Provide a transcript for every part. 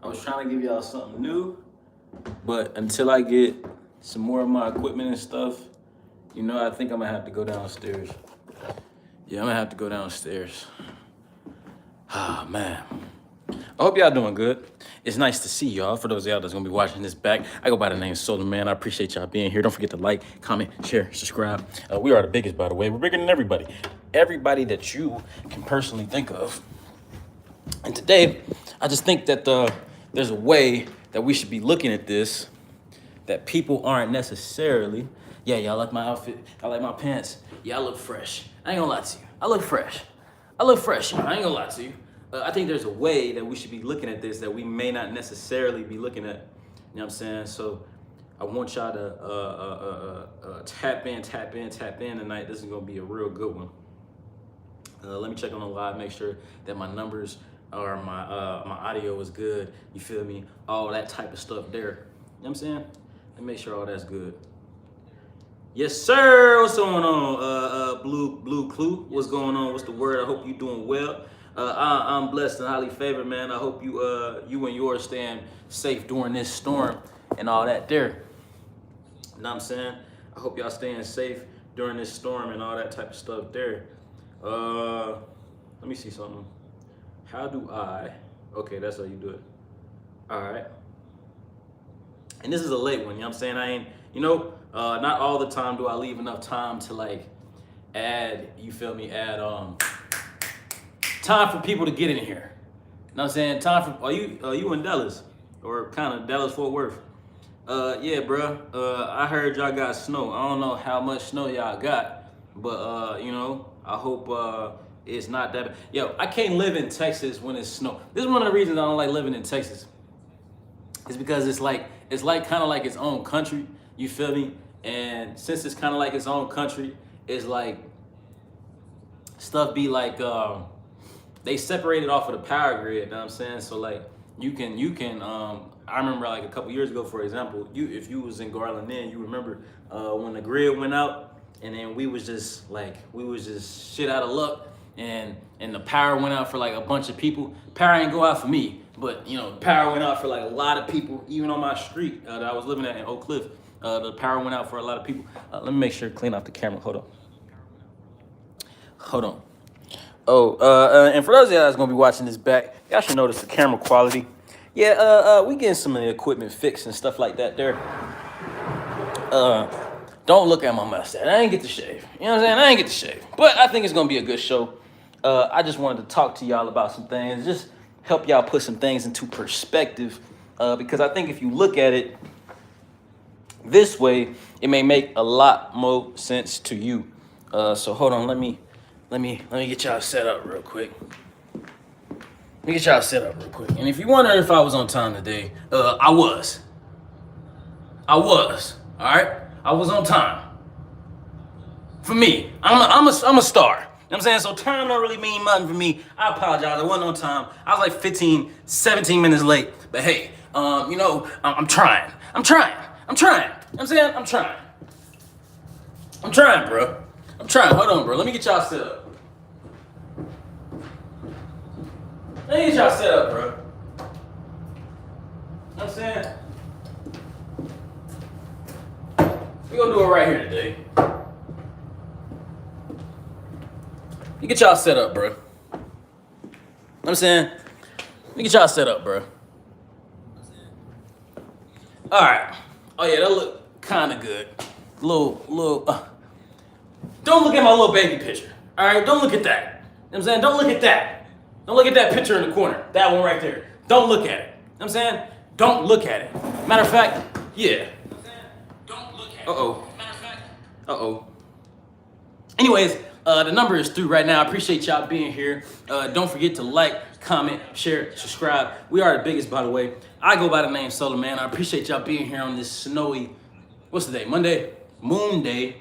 I was trying to give y'all something new, but until I get some more of my equipment and stuff, you know, I think I'm gonna have to go downstairs. Yeah, I'm gonna have to go downstairs. Ah, man. I hope y'all doing good. It's nice to see y'all. For those of y'all that's gonna be watching this back, I go by the name SOLARMAN. I appreciate y'all being here. Don't forget to like, comment, share, subscribe. We are the biggest, by the way. We're bigger than everybody. Everybody that you can personally think of. And today, I just think that there's a way that we should be looking at this that people aren't necessarily. Yeah, y'all like my outfit. I like my pants. Yeah, I look fresh. I ain't gonna lie to you. I look fresh. I look fresh, y'all. I ain't gonna lie to you. I think there's a way that we should be looking at this that we may not necessarily be looking at. You know what I'm saying? So I want y'all to tap in tonight. This is gonna be a real good one. Let me check on the live, make sure that my numbers or my audio is good. You feel me? All that type of stuff there. You know what I'm saying? Let me make sure all that's good. Yes, sir. What's going on? Blue Clue. What's going on? What's the word? I hope you doing well. I'm blessed and highly favored, man. I hope you and yours staying safe during this storm and all that there. You know what I'm saying? I hope y'all staying safe during this storm and all that type of stuff there. Let me see something. How do I? Okay, that's how you do it. All right. And this is a late one. You know what I'm saying? I ain't, not all the time do I leave enough time to like add, you feel me? Add time for people to get in here. You know what I'm saying? Time for, are you in Dallas or kind of Dallas Fort Worth? Yeah, bro. I heard y'all got snow. I don't know how much snow y'all got, but I hope it's not that bad. Yo, I can't live in Texas when it's snow. This is one of the reasons I don't like living in Texas. It's because it's kind of like its own country. You feel me? And since it's kind of like its own country, it's like stuff be like they separated off of the power grid. You know what I'm saying? So like you can I remember like a couple years ago, for example, if you was in Garland then, you remember when the grid went out and then we was just shit out of luck and the power went out for like a bunch of people. Power ain't go out for me, but power went out for like a lot of people, even on my street that I was living at in Oak Cliff. The power went out for a lot of people. Let me make sure to clean off the camera. Hold on. Oh, and for those of y'all that's gonna be watching this back, y'all should notice the camera quality. Yeah, we getting some of the equipment fixed and stuff like that there. Don't look at my mustache. I ain't get to shave. You know what I'm saying? I ain't get to shave. But I think it's gonna be a good show. I just wanted to talk to y'all about some things, just help y'all put some things into perspective. Because I think if you look at it this way, it may make a lot more sense to you. So hold on, let me get y'all set up real quick. And if you wonder if I was on time today, I was. All right, I was on time. For me, I'm a star. You know what I'm saying? So time don't really mean nothing for me. I apologize. I wasn't on time. I was like 15, 17 minutes late. But hey, I'm trying. You know what I'm saying? I'm trying, bro. Hold on, bro. Let me get y'all set up. bro. You know what I'm saying? We're gonna do it right here today. You get y'all set up, bro. You know what I'm saying? Let me get y'all set up, bro. All right. Oh yeah, that look kind of good. Little. Don't look at my little baby picture. All right, don't look at that. You know what I'm saying? Don't look at that. Don't look at that picture in the corner. That one right there. Don't look at it. You know what I'm saying? Don't look at it. Matter of fact, yeah. Don't look at it. Uh-oh. Anyways, the number is through right now. I appreciate y'all being here. Don't forget to like, comment, share, subscribe. We are the biggest, by the way. I go by the name SOLARMAN. I appreciate y'all being here on this snowy, what's the day? Monday? Moon day.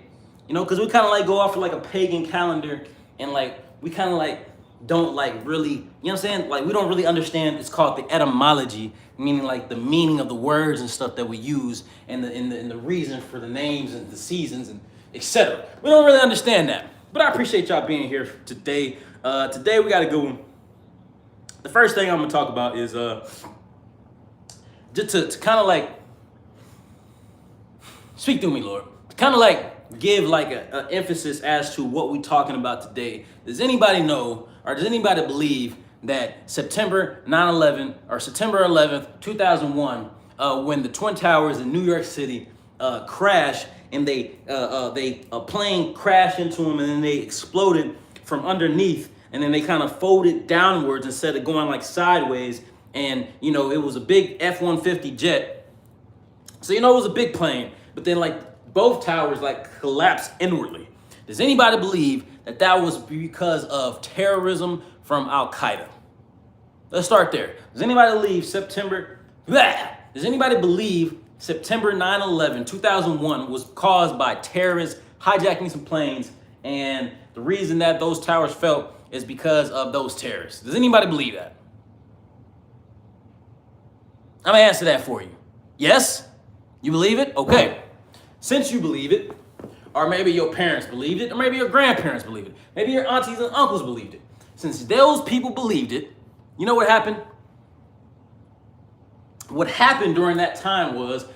Because we kind of like go off of like a pagan calendar and like we kind of like don't like really, you know what I'm saying? Like we don't really understand, it's called the etymology, meaning like the meaning of the words and stuff that we use and the reason for the names and the seasons and etc. We don't really understand that. But I appreciate y'all being here today. Today we got to go. The first thing I'm gonna talk about is just to kind of like, speak through me, Lord. Kind of like give like a emphasis as to what we're talking about today. Does anybody know, or does anybody believe that September 9/11 or September 11th, 2001, when the Twin Towers in New York City crashed and a plane crashed into them and then they exploded from underneath and then they kind of folded downwards instead of going like sideways, and it was a big F-150 jet, so it was a big plane, but then like both towers like collapsed inwardly. Does anybody believe that that was because of terrorism from Al Qaeda? Let's start there. Does anybody believe Does anybody believe September 9/11, 2001 was caused by terrorists hijacking some planes, and the reason that those towers fell is because of those terrorists? Does anybody believe that? I'm gonna answer that for you. Yes? You believe it? Okay. Since you believe it, or maybe your parents believed it, or maybe your grandparents believed it, maybe your aunties and uncles believed it. Since those people believed it, you know what happened? What happened during that time was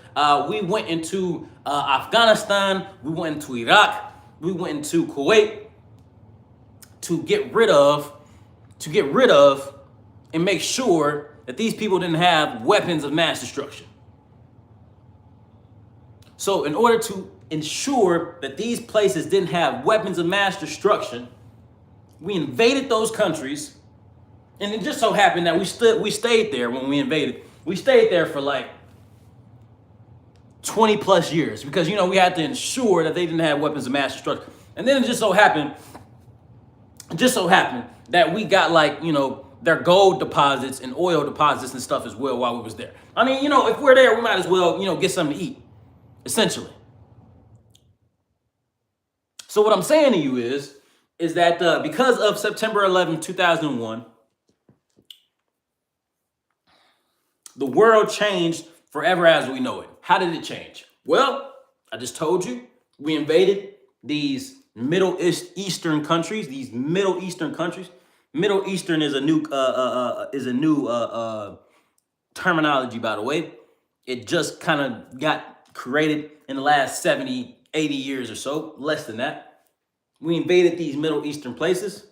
we went into Afghanistan, we went into Iraq, we went into Kuwait to get rid of and make sure that these people didn't have weapons of mass destruction. So in order to ensure that these places didn't have weapons of mass destruction, we invaded those countries, and it just so happened that we stayed there when we invaded. We stayed there for like 20 plus years because we had to ensure that they didn't have weapons of mass destruction. And then it just so happened that we got like, their gold deposits and oil deposits and stuff as well while we was there. I mean, if we're there, we might as well, get something to eat, essentially. So what I'm saying to you is that because of September 11, 2001, the world changed forever as we know it. How did it change? Well, I just told you, we invaded these Middle Eastern countries. Middle Eastern is a new terminology, by the way. It just kind of got created in the last 70, 80 years or so, less than that. We invaded these Middle Eastern places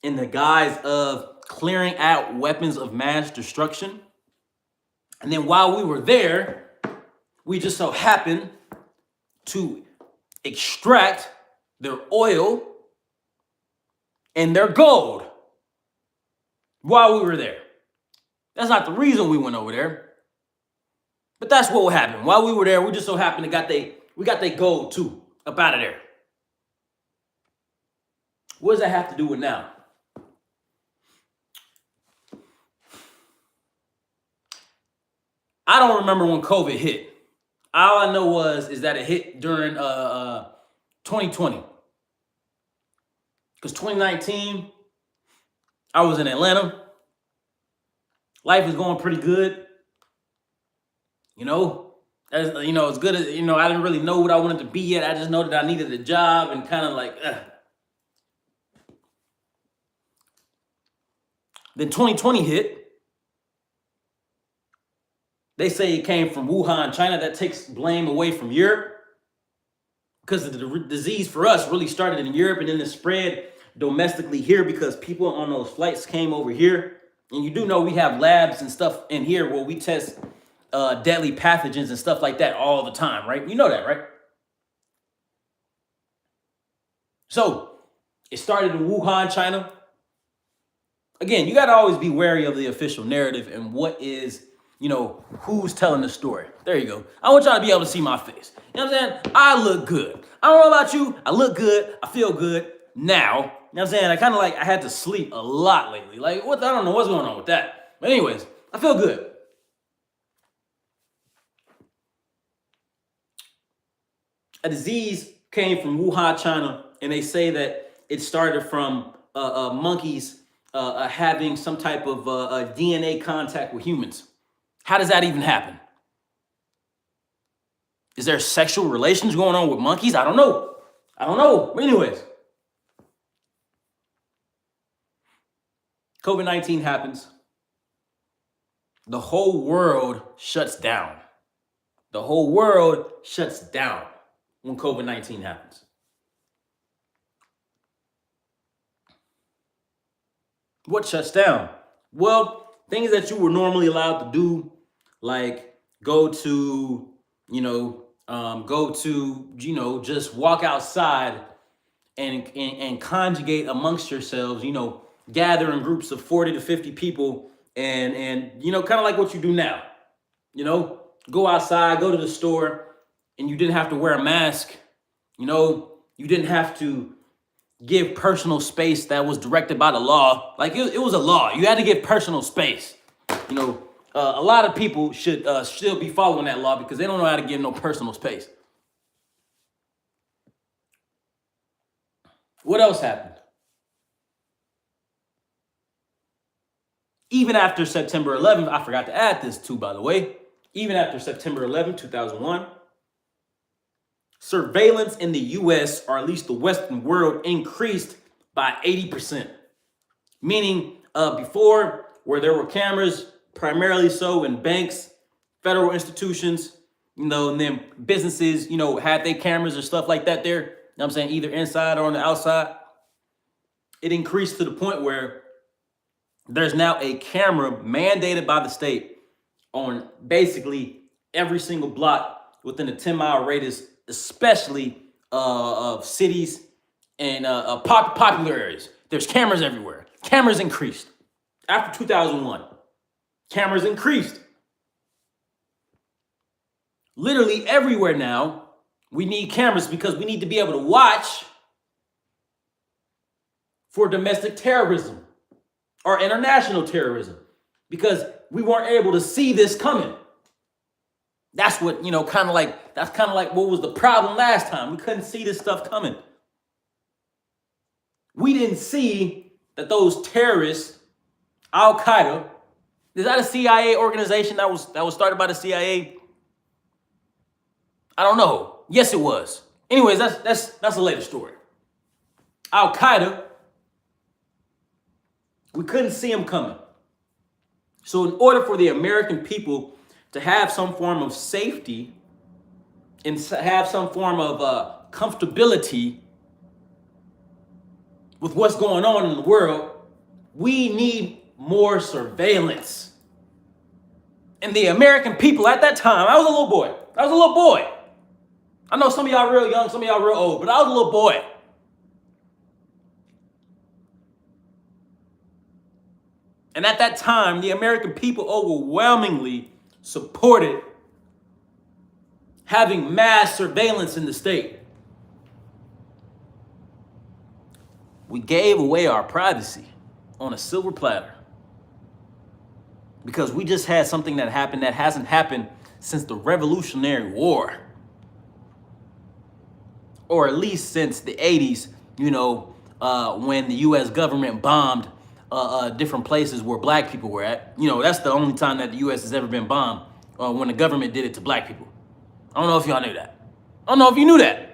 in the guise of clearing out weapons of mass destruction. And then while we were there, we just so happened to extract their oil and their gold while we were there. That's not the reason we went over there, but that's what happened. While we were there, we just so happened to we got their gold too up out of there. What does that have to do with now? I don't remember when COVID hit. All I know is that it hit during 2020. Because 2019, I was in Atlanta. Life was going pretty good. As good as, I didn't really know what I wanted to be yet. I just know that I needed a job and kind of like, Then 2020 hit. They say it came from Wuhan, China. That takes blame away from Europe because the disease for us really started in Europe and then it spread domestically here because people on those flights came over here. And you do know we have labs and stuff in here where we test deadly pathogens and stuff like that all the time, right? You know that, right? So it started in Wuhan, China. Again, you got to always be wary of the official narrative and what is, who's telling the story. There you go. I want y'all to be able to see my face. You know what I'm saying? I look good. I don't know about you. I look good. I feel good now. You know what I'm saying? I had to sleep a lot lately. I don't know what's going on with that. But anyways, I feel good. A disease came from Wuhan, China, and they say that it started from monkeys having some type of DNA contact with humans. How does that even happen? Is there sexual relations going on with monkeys? I don't know. But anyways, COVID-19 happens. the whole world shuts down. The whole world shuts down when COVID-19 happens. What shuts down? Well, things that you were normally allowed to do, like go to, just walk outside and conjugate amongst yourselves, gather in groups of 40 to 50 people and kind of like what you do now, go outside, go to the store, and you didn't have to wear a mask, you didn't have to give personal space that was directed by the law. Like it was a law. You had to give personal space. A lot of people should still be following that law because they don't know how to give no personal space. What else happened? Even after September 11th, I forgot to add this too, by the way. Even after September 11th, 2001, surveillance in the US, or at least the Western world, increased by 80%. Meaning before, where there were cameras, primarily so in banks, federal institutions, and then businesses, had their cameras or stuff like that there, I'm saying, either inside or on the outside. It increased to the point where there's now a camera mandated by the state on basically every single block within a 10-mile radius, especially of cities and popular areas. There's cameras everywhere. Cameras increased. After 2001, cameras increased. Literally everywhere now, we need cameras because we need to be able to watch for domestic terrorism or international terrorism because we weren't able to see this coming. That's what, kind of like what was the problem last time. We couldn't see this stuff coming. We didn't see that those terrorists, Al-Qaeda, is that a CIA organization that was started by the CIA? I don't know. Yes, it was. Anyways, that's a later story. Al-Qaeda, we couldn't see them coming. So in order for the American people to have some form of safety and have some form of comfortability with what's going on in the world, we need more surveillance. And the American people at that time, I was a little boy. I know some of y'all real young, some of y'all real old, but I was a little boy. And at that time, the American people overwhelmingly supported having mass surveillance in the state. We gave away our privacy on a silver platter because we just had something that happened that hasn't happened since the Revolutionary War, or at least since the 80s, when the U.S. government bombed different places where black people were at. That's the only time that the U.S. has ever been bombed, when the government did it to black people. I don't know if y'all knew that. I don't know if you knew that.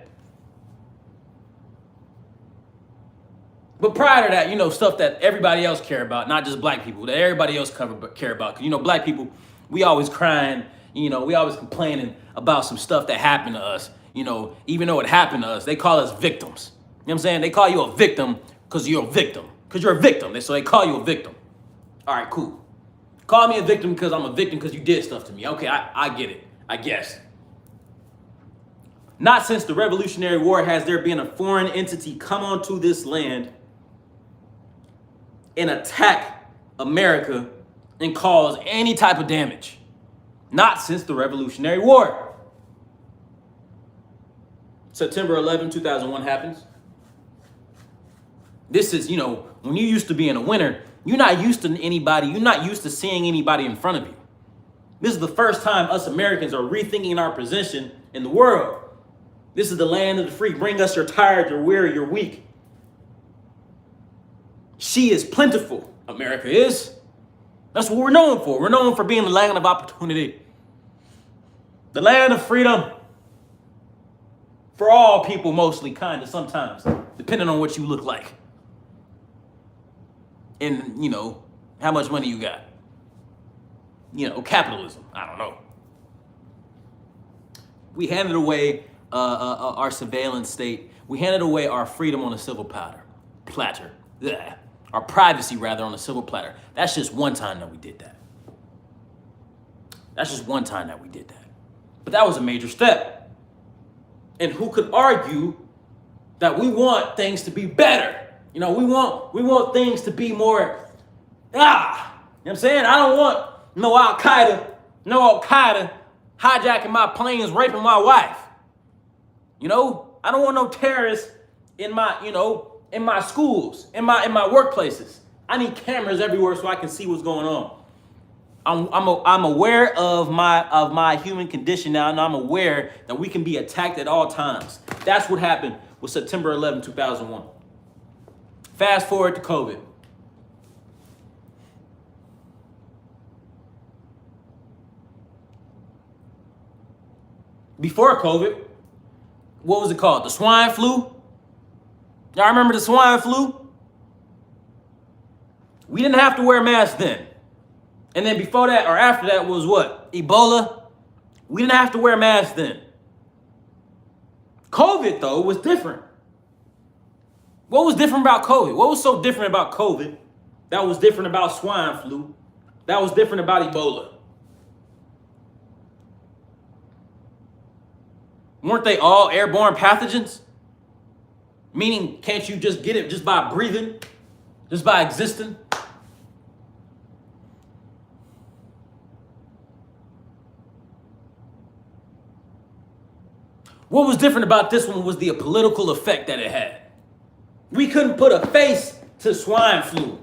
But prior to that, stuff that everybody else care about, not just black people, that everybody else care about. Because, black people, we always crying, we always complaining about some stuff that happened to us. Even though it happened to us, they call us victims. You know what I'm saying? They call you a victim because you're a victim. Because you're a victim. So they call you a victim. All right, cool. Call me a victim because I'm a victim because you did stuff to me. Okay, I get it, I guess. Not since the Revolutionary War has there been a foreign entity come onto this land and attack America and cause any type of damage. Not since the Revolutionary War. September 11, 2001 happens. This is, when you used to be in a winter, you're not used to seeing anybody in front of you. This is the first time us Americans are rethinking our position in the world. This is the land of the free. Bring us your tired, your weary, your weak. She is plentiful. America is. That's what we're known for. We're known for being the land of opportunity. The land of freedom. For all people, mostly, kind of, sometimes, depending on what you look like. And, how much money you got. capitalism. I don't know. We handed away our surveillance state. We handed away our freedom on a silver platter. Blech. Our privacy, rather, on a silver platter. That's just one time that we did that. But that was a major step. And who could argue that we want things to be better? We want things to be more, you know what I'm saying? I don't want no Al-Qaeda hijacking my planes, raping my wife. I don't want no terrorists in my schools, in my workplaces. I need cameras everywhere so I can see what's going on. I'm aware of my human condition now, and I'm aware that we can be attacked at all times. That's what happened with September 11, 2001. Fast forward to COVID. Before COVID, what was it called? The swine flu? Y'all remember the swine flu? We didn't have to wear masks then. And then before that or after that was what? Ebola? We didn't have to wear masks then. COVID, though, was different. What was different about COVID? What was so different about COVID that was different about swine flu? That was different about Ebola? Weren't they all airborne pathogens? Meaning, can't you just get it just by breathing? Just by existing? What was different about this one was the political effect that it had. We couldn't put a face to swine flu.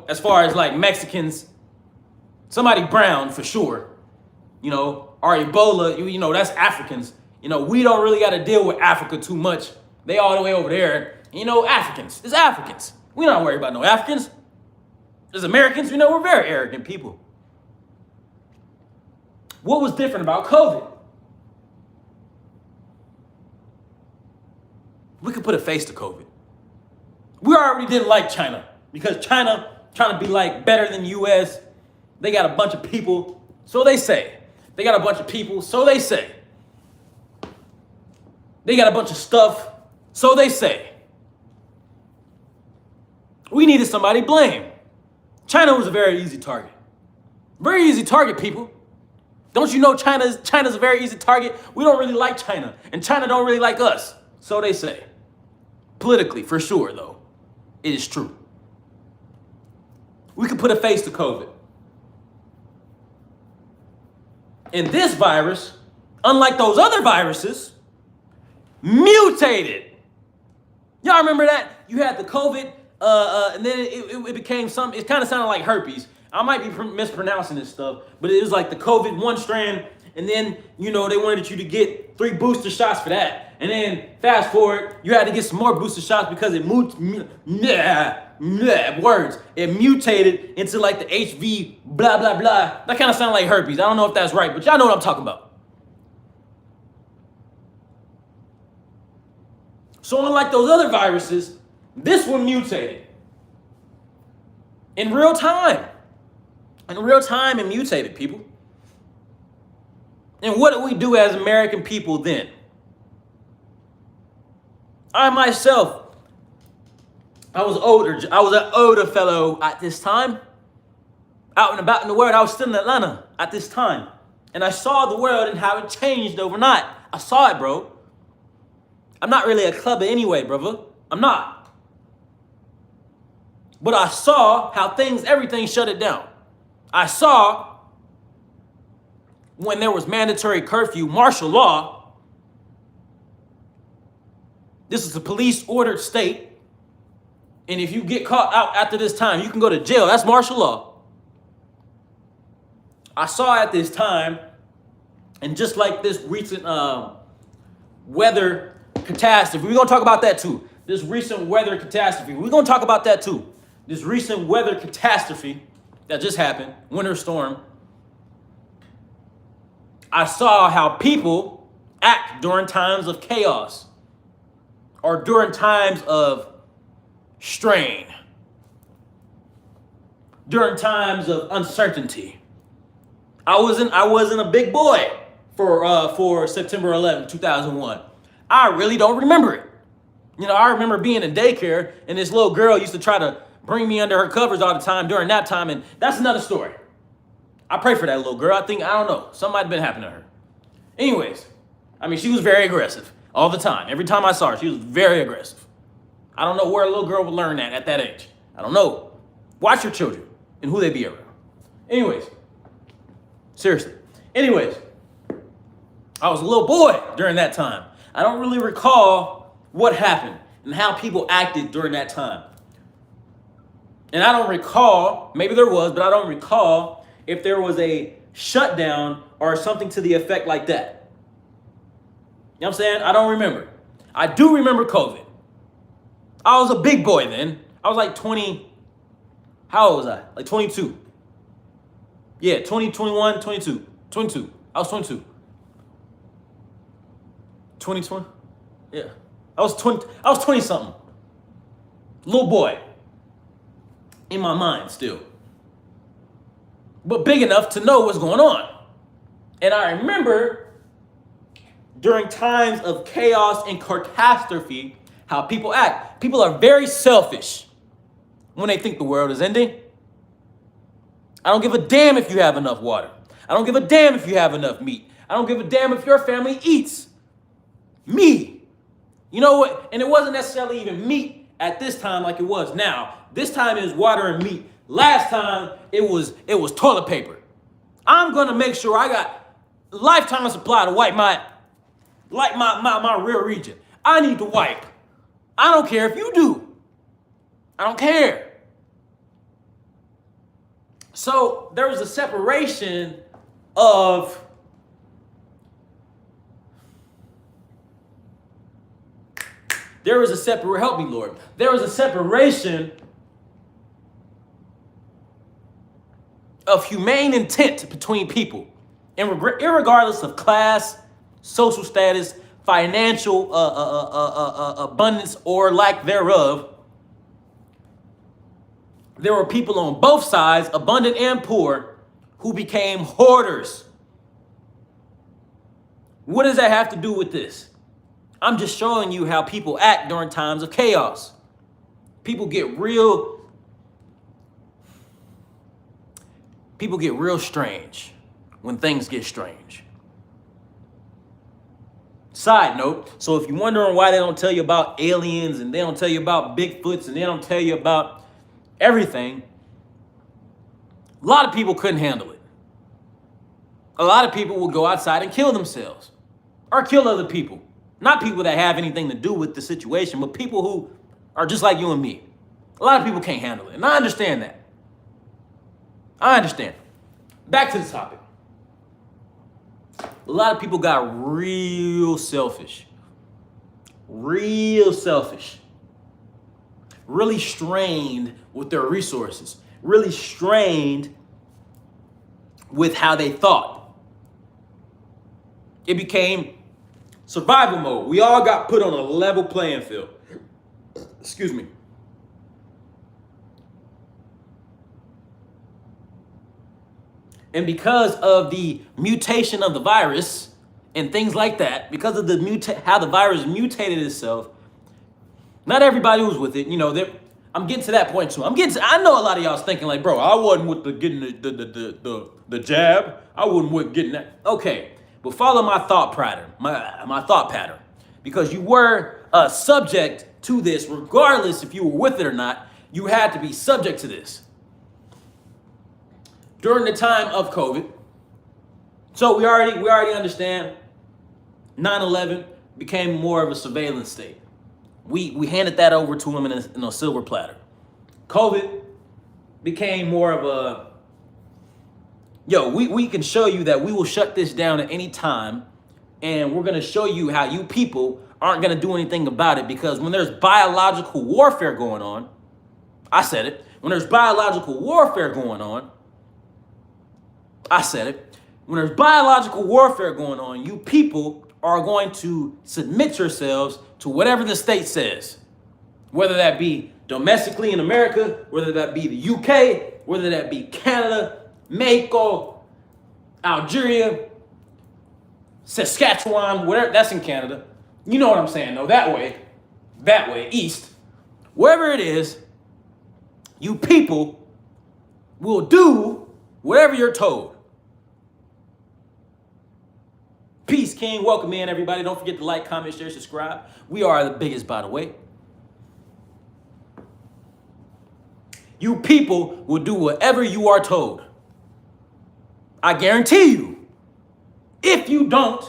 As far as like Mexicans, somebody brown for sure, or Ebola, that's Africans. We don't really got to deal with Africa too much. They all the way over there. Africans. It's Africans. We don't worry about no Africans. As Americans, we're very arrogant people. What was different about COVID? We could put a face to COVID. We already didn't like China because China trying to be like better than the US. They got a bunch of people, so they say. They got a bunch of people, so they say. They got a bunch of stuff, so they say. We needed somebody to blame. China was a very easy target. Very easy target, people. Don't you know China's a very easy target? We don't really like China, and China don't really like us, so they say. Politically, for sure, though, it is true. We could put a face to COVID. And this virus, unlike those other viruses, mutated. Y'all remember that? You had the COVID, and then it became something. It kind of sounded like herpes. I might be mispronouncing this stuff, but it was like the COVID one strand, and then, they wanted you to get 3 booster shots for that. And then fast forward, you had to get some more booster shots because it It mutated into like the HV blah, blah, blah. That kind of sounded like herpes. I don't know if that's right, but y'all know what I'm talking about. So unlike those other viruses, this one mutated. In real time. It mutated, people. And what did we do as American people then? I myself, I was an older fellow at this time. Out and about in the world. I was still in Atlanta at this time. And I saw the world and how it changed overnight. I saw it, bro. I'm not really a clubber anyway, brother. I'm not. But I saw how everything shut it down. I saw when there was mandatory curfew, martial law. This is a police-ordered state. And if you get caught out after this time, you can go to jail. That's martial law. I saw at this time, and just like this recent weather catastrophe, we're going to talk about that too. This recent weather catastrophe, we're going to talk about that too. This recent weather catastrophe that just happened, winter storm. I saw how people act during times of chaos or during times of strain. during times of uncertainty. I wasn't a big boy for September 11th, 2001. I really don't remember it. You know, I remember being in daycare and this little girl used to try to bring me under her covers all the time during nap time, and that's another story. I pray for that little girl. I don't know, something might have been happening to her. Anyways, I mean, she was very aggressive all the time. Every time I saw her, she was very aggressive. I don't know where a little girl would learn that at that age. I don't know. Watch your children and who they be around. Anyways, seriously. Anyways, I was a little boy during that time. I don't really recall what happened and how people acted during that time. And I don't recall, maybe there was, but I don't recall if there was a shutdown or something to the effect like that. You know what I'm saying? I don't remember. I do remember COVID. I was a big boy then. I was like 20. How old was I? Like 22. Yeah, 20, 21, 22. 22. I was 22. 2020? Yeah. I was 20 something. Little boy. In my mind still. But big enough to know what's going on. And I remember during times of chaos and catastrophe, how people act. People are very selfish when they think the world is ending. I don't give a damn if you have enough water. I don't give a damn if you have enough meat. I don't give a damn if your family eats. Me. You know what? And it wasn't necessarily even meat at this time like it was now. This time it was water and meat. Last time it was toilet paper. I'm gonna make sure I got lifetime supply to wipe my rear region. I need to wipe. I don't care if you do. I don't care. So there was a separation of help me, Lord. There was a separation of humane intent between people, and irregardless of class, social status, financial abundance or lack thereof, there were people on both sides, abundant and poor, who became hoarders. What does that have to do with this? I'm just showing you how people act during times of chaos. People get real strange when things get strange. Side note, so if you're wondering why they don't tell you about aliens and they don't tell you about Bigfoots and they don't tell you about everything, a lot of people couldn't handle it. A lot of people will go outside and kill themselves or kill other people. Not people that have anything to do with the situation, but people who are just like you and me. A lot of people can't handle it, and I understand that. I understand. Back to the topic. A lot of people got real selfish. Real selfish. Really strained with their resources. Really strained with how they thought. It became survival mode. We all got put on a level playing field. Excuse me. And because of the mutation of the virus and things like that, because of the how the virus mutated itself, not everybody was with it. You know, I'm getting to that point too. I know a lot of y'all's thinking like, bro, I wasn't with getting the jab. I wasn't with getting that. Okay, but follow my thought pattern, my thought pattern, because you were subject to this, regardless if you were with it or not. You had to be subject to this during the time of COVID. So we already understand 9/11 became more of a surveillance state. We handed that over to them in a silver platter. COVID became more of a, we can show you that we will shut this down at any time, and we're gonna show you how you people aren't gonna do anything about it, because when there's biological warfare going on, I said it, when there's biological warfare going on, I said it, when there's biological warfare going on, you people are going to submit yourselves to whatever the state says, whether that be domestically in America, whether that be the UK, whether that be Canada, Mexico, Algeria, Saskatchewan, whatever, that's in Canada. You know what I'm saying, though, that way, east. Wherever it is, you people will do whatever you're told. Peace, King. Welcome in, everybody. Don't forget to like, comment, share, subscribe. We are the biggest, by the way. You people will do whatever you are told. I guarantee you. If you don't,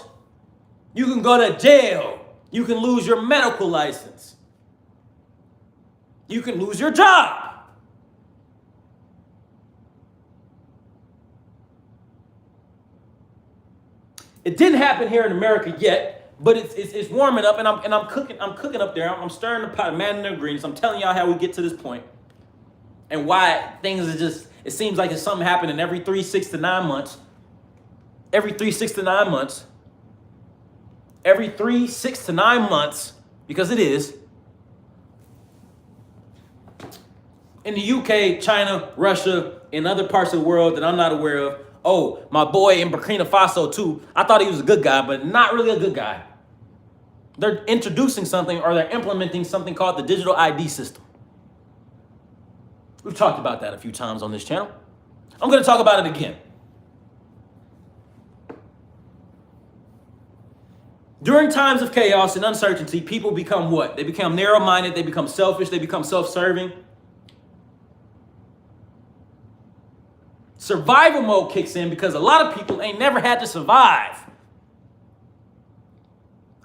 you can go to jail. You can lose your medical license. You can lose your job. It didn't happen here in America yet, but it's warming up, and I'm cooking up there. I'm stirring the pot, manning the ingredients. I'm telling y'all how we get to this point, and why things are just. It seems like it's something happening every 3, 6 to 9 months. Every 3, 6 to 9 months. Every 3, 6 to 9 months, because it is. In the UK, China, Russia, and other parts of the world that I'm not aware of. Oh, my boy in Burkina Faso too. I thought he was a good guy, but not really a good guy. They're introducing something, or they're implementing something called the digital ID system. We've talked about that a few times on this channel. I'm going to talk about it again. During times of chaos and uncertainty, people become what? They become narrow-minded, they become selfish, they become self-serving. Survival mode kicks in because a lot of people ain't never had to survive.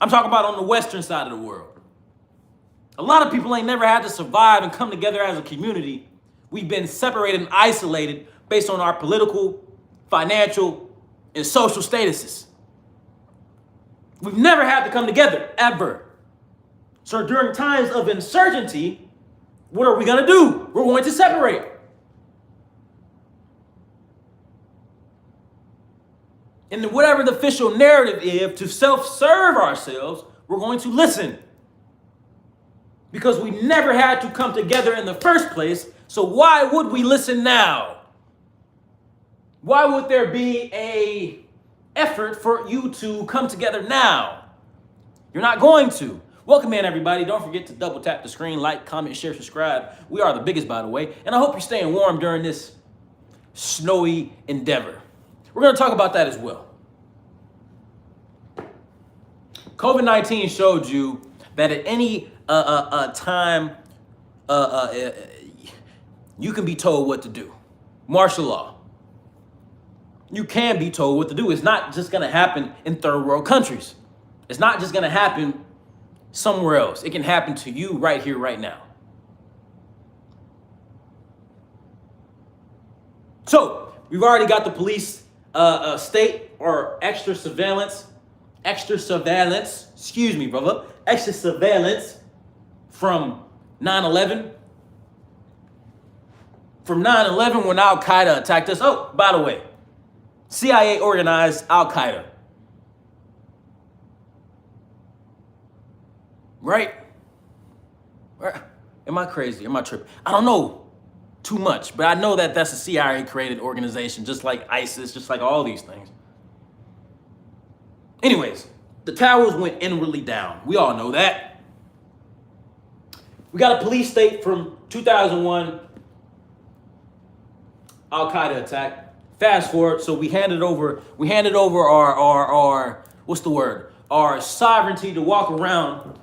I'm talking about on the western side of the world. A lot of people ain't never had to survive and come together as a community. We've been separated and isolated based on our political, financial, and social statuses. We've never had to come together, ever. So during times of uncertainty, what are we going to do? We're going to separate. And whatever the official narrative is, to self-serve ourselves, we're going to listen. Because we never had to come together in the first place, so why would we listen now? Why would there be an effort for you to come together now? You're not going to. Welcome in, everybody. Don't forget to double tap the screen, like, comment, share, subscribe. We are the biggest, by the way. And I hope you're staying warm during this snowy endeavor. We're going to talk about that as well. COVID-19 showed you that at any time, you can be told what to do. Martial law. You can be told what to do. It's not just going to happen in third world countries. It's not just going to happen somewhere else. It can happen to you right here, right now. So, we've already got the police state or extra surveillance, excuse me, brother, extra surveillance from 9/11. From 9/11 when Al-Qaeda attacked us. Oh, by the way, CIA organized Al-Qaeda. Right? Am I crazy? Am I tripping? I don't know too much, but I know that that's a CIA-created organization, just like ISIS, just like all these things. Anyways, the towers went inwardly down. We all know that. We got a police state from 2001 Al-Qaeda attack. Fast forward, so we handed over our what's the word? Our sovereignty to walk around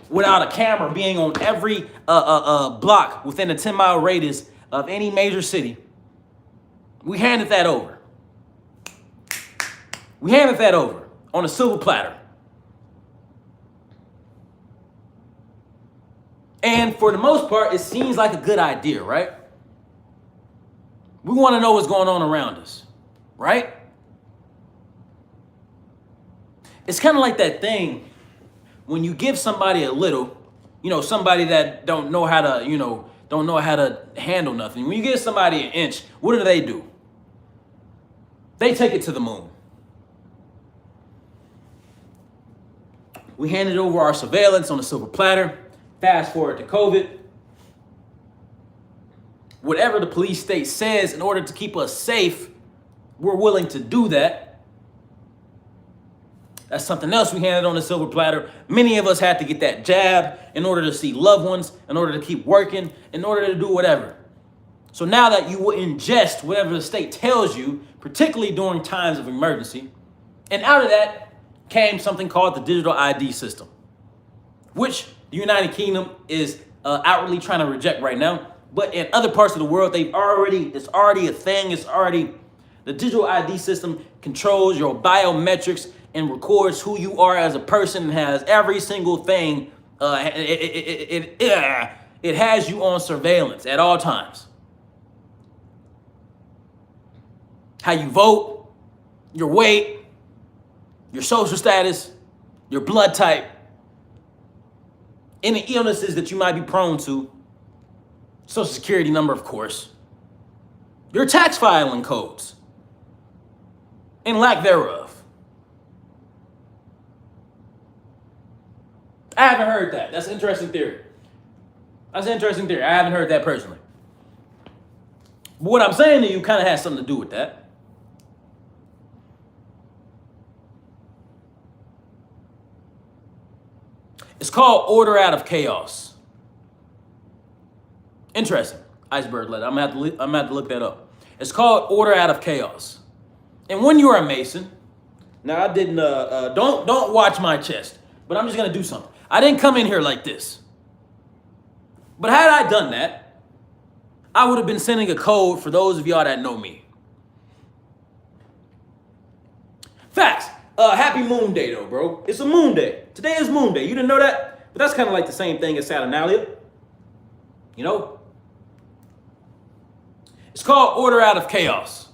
without a camera being on every block within a 10-mile radius of any major city. We handed that over. We handed that over on a silver platter. And for the most part, it seems like a good idea, right? We want to know what's going on around us, right? It's kind of like that thing when you give somebody a little, somebody that don't know how to handle nothing. When you give somebody an inch, what do? They take it to the moon. We handed over our surveillance on a silver platter. Fast forward to COVID. whatever the police state says in order to keep us safe, we're willing to do that. That's something else we handed on a silver platter. Many of us had to get that jab in order to see loved ones, in order to keep working, in order to do whatever. So now that you will ingest whatever the state tells you, particularly during times of emergency, and out of that came something called the digital ID system, which the United Kingdom is outwardly trying to reject right now. But in other parts of the world, it's already a thing. The digital ID system controls your biometrics and records who you are as a person and has every single thing. It has you on surveillance at all times. How you vote, your weight, your social status, your blood type, any illnesses that you might be prone to, social security number, of course, your tax filing codes, and lack thereof. I haven't heard that. That's an interesting theory. I haven't heard that personally. But what I'm saying to you kind of has something to do with that. It's called order out of chaos. Interesting. Iceberg letter. I'm gonna have to look that up. It's called order out of chaos. And when you're a Mason, now I didn't. Don't watch my chest, but I'm just gonna do something. I didn't come in here like this. But had I done that, I would have been sending a code for those of y'all that know me. Facts. Happy Moon Day, though, bro. It's a moon day. Today is Moon Day. You didn't know that? But that's kind of like the same thing as Saturnalia. You know? It's called order out of chaos.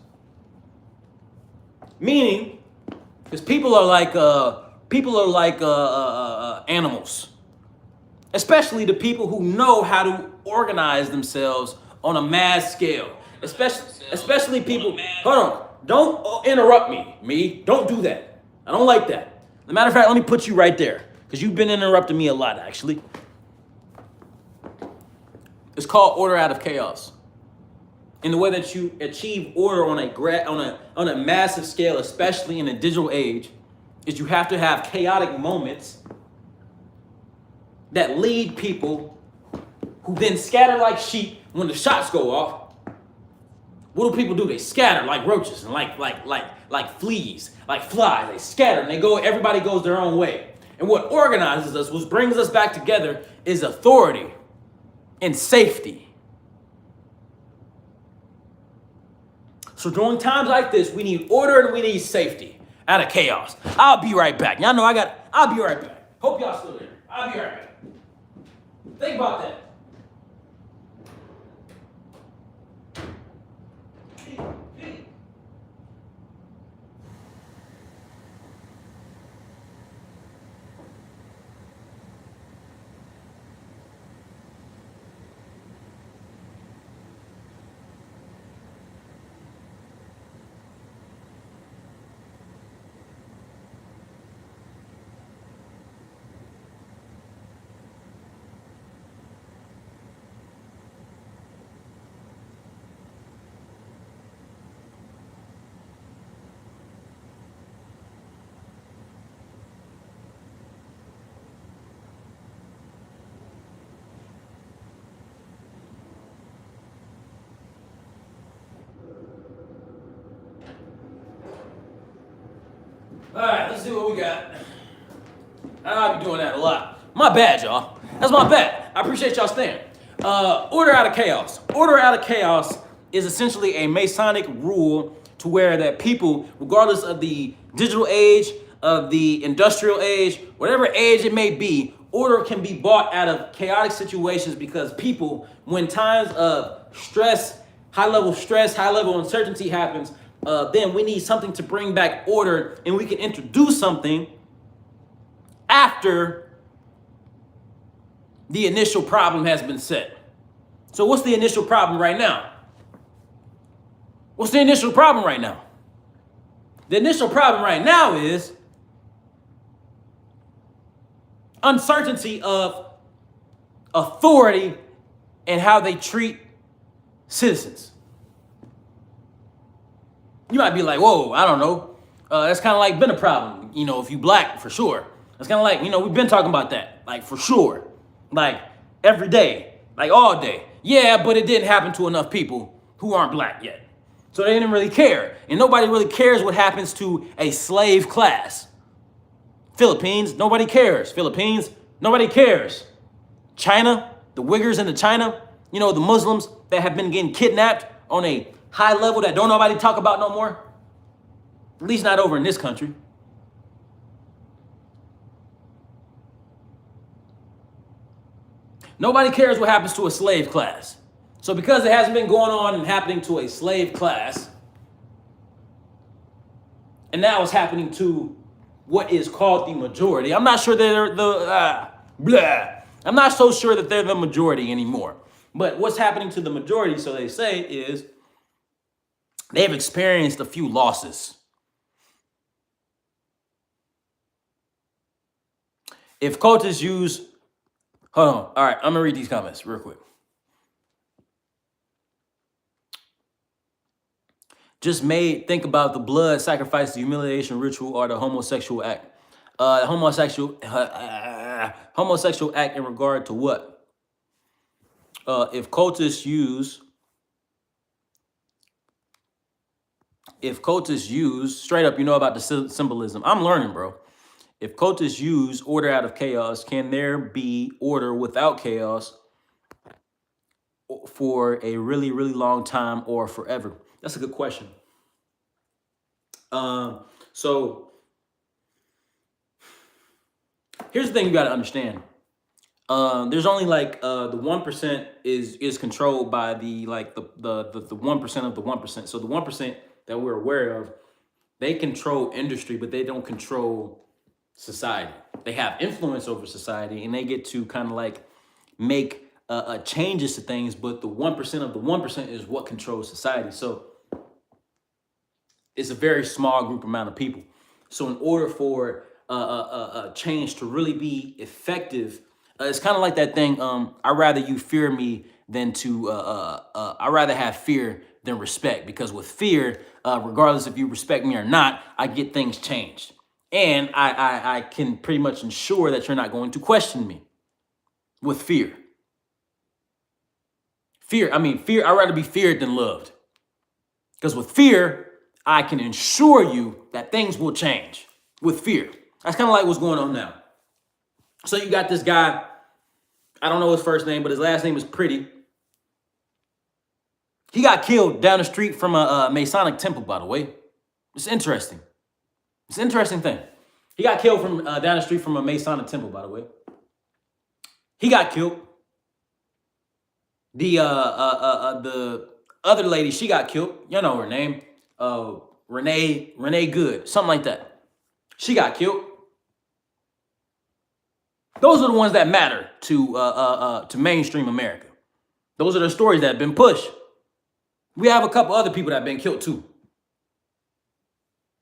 Meaning, because people are like animals. Especially the people who know how to organize themselves on a mass scale. Especially people. Hold on. Don't interrupt me. Don't do that. I don't like that. As a matter of fact, let me put you right there, because you've been interrupting me a lot, actually. It's called order out of chaos. In the way that you achieve order on a massive scale, especially in a digital age, is you have to have chaotic moments that lead people who then scatter like sheep when the shots go off. What do people do? They scatter like roaches and like fleas, like flies. They scatter and everybody goes their own way. And what organizes us, what brings us back together, is authority and safety. So during times like this, we need order and we need safety out of chaos. I'll be right back. Y'all know I'll be right back. Hope y'all still there. I'll be right back. Think about that. All right, let's see what we got. I'll be doing that a lot. My bad, y'all. That's my bad. I appreciate y'all staying. Order out of chaos. Order out of chaos is essentially a Masonic rule to where that people, regardless of the digital age, of the industrial age, whatever age it may be, order can be bought out of chaotic situations, because people, when times of stress, high level uncertainty happens, then we need something to bring back order, and we can introduce something after the initial problem has been set. So what's the initial problem right now? The initial problem right now is uncertainty of authority and how they treat citizens. You might be like, whoa, I don't know. That's kind of like been a problem, if you black, for sure. That's kind of like, we've been talking about that, like, for sure. Like, every day, like, all day. Yeah, but it didn't happen to enough people who aren't black yet. So they didn't really care. And nobody really cares what happens to a slave class. Philippines, nobody cares. Philippines, nobody cares. China, the Uyghurs in China, the Muslims that have been getting kidnapped on a high level that don't nobody talk about no more. At least not over in this country. Nobody cares what happens to a slave class. So because it hasn't been going on and happening to a slave class, and now it's happening to what is called the majority. I'm not sure they're I'm not so sure that they're the majority anymore. But what's happening to the majority, so they say, is they've experienced a few losses. If cultists use, hold on. All right, I'm gonna read these comments real quick. Just think about the blood sacrifice, the humiliation ritual, or the homosexual act. Homosexual act in regard to what? If cultists use, straight up, about the symbolism. I'm learning, bro. If cultists use order out of chaos, can there be order without chaos for a really, really long time or forever? That's a good question. So here's the thing you got to understand. There's only like the 1% is controlled by the 1% of the 1%. So the 1% that we're aware of, they control industry, but they don't control society. They have influence over society, and they get to kind of like make changes to things. But the 1% of the 1% is what controls society. So it's a very small group amount of people. So in order for a change to really be effective, it's kind of like that thing. I'd rather you fear me than to. I'd rather have fear than respect, because with fear, regardless if you respect me or not, I get things changed, and I can pretty much ensure that you're not going to question me. With fear, fear. I'd rather be feared than loved, because with fear, I can ensure you that things will change. With fear, that's kind of like what's going on now. So you got this guy, I don't know his first name, but his last name is Pretty. He got killed down the street from a Masonic temple, by the way. It's interesting. It's an interesting thing. He got killed from down the street from a Masonic temple, by the way. He got killed. The other lady, she got killed. You know her name. Renee Good, something like that. She got killed. Those are the ones that matter to mainstream America. Those are the stories that have been pushed. We have a couple other people that have been killed too.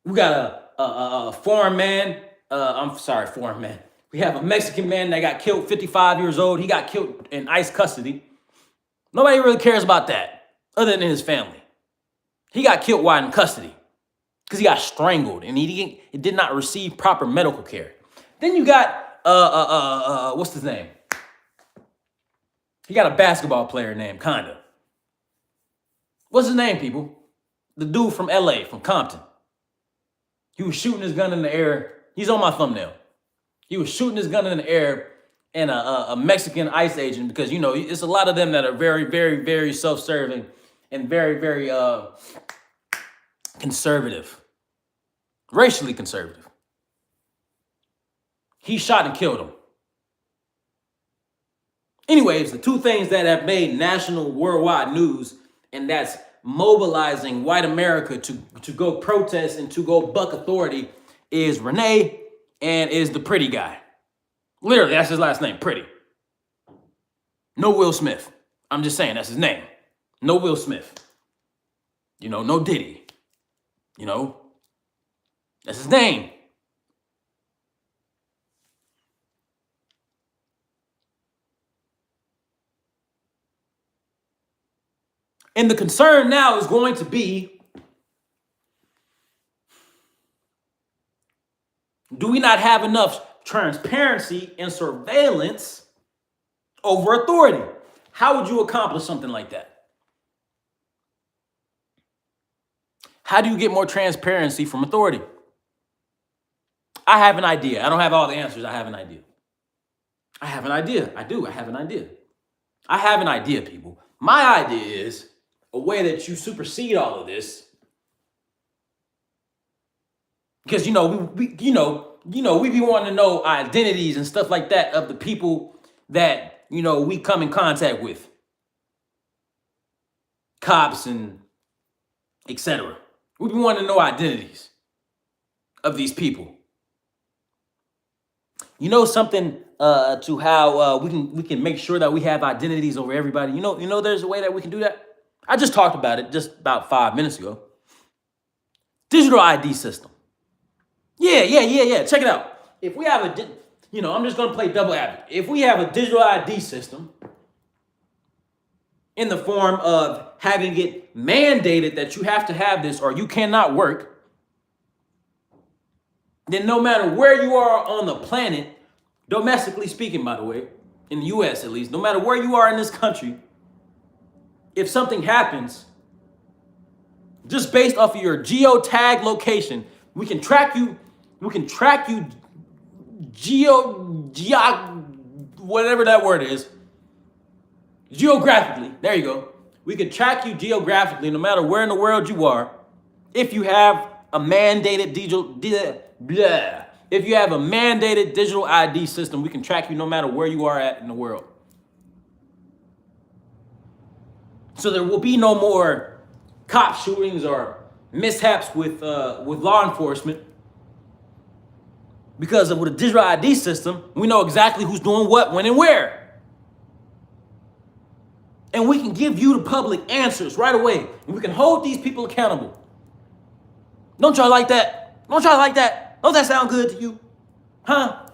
We got a foreign man. Foreign man. We have a Mexican man that got killed, 55 years old. He got killed in ICE custody. Nobody really cares about that other than his family. He got killed while in custody because he got strangled and he did not receive proper medical care. Then you got, what's his name? He got a basketball player name, kinda. What's his name, people? The dude from LA, from Compton. He was shooting his gun in the air. He's on my thumbnail. He was shooting his gun in the air, and a Mexican ICE agent, because, it's a lot of them that are very, very, very self-serving and very, very conservative, racially conservative. He shot and killed him. Anyways, the two things that have made national worldwide news, and that's mobilizing white America to go protest and to go buck authority, is Renee and is the Pretty guy. Literally, that's his last name, Pretty. No Will Smith. I'm just saying, that's his name. No Will Smith. No Diddy. That's his name. And the concern now is going to be, do we not have enough transparency and surveillance over authority? How would you accomplish something like that? How do you get more transparency from authority? I have an idea. I don't have all the answers. I have an idea. I have an idea. I do. I have an idea. I have an idea, people. My idea is a way that you supersede all of this. Because, we be wanting to know identities and stuff like that of the people that, we come in contact with. Cops and etc. We be wanting to know identities of these people. Something to how we can make sure that we have identities over everybody. There's a way that we can do that. I just talked about it just about 5 minutes ago. Digital ID system. Yeah. Check it out. If we have I'm just gonna play double advocate. If we have a digital ID system in the form of having it mandated that you have to have this or you cannot work, then no matter where you are on the planet, domestically speaking, by the way, in the US at least, no matter where you are in this country, if something happens, just based off of your geotag location, we can track you whatever that word is, geographically. There you go. We can track you geographically no matter where in the world you are. If you have a mandated digital ID system, we can track you no matter where you are at in the world. So there will be no more cop shootings or mishaps with law enforcement. Because with a digital ID system, we know exactly who's doing what, when, and where. And we can give you the public answers right away. And we can hold these people accountable. Don't y'all like that? Don't that sound good to you? Huh?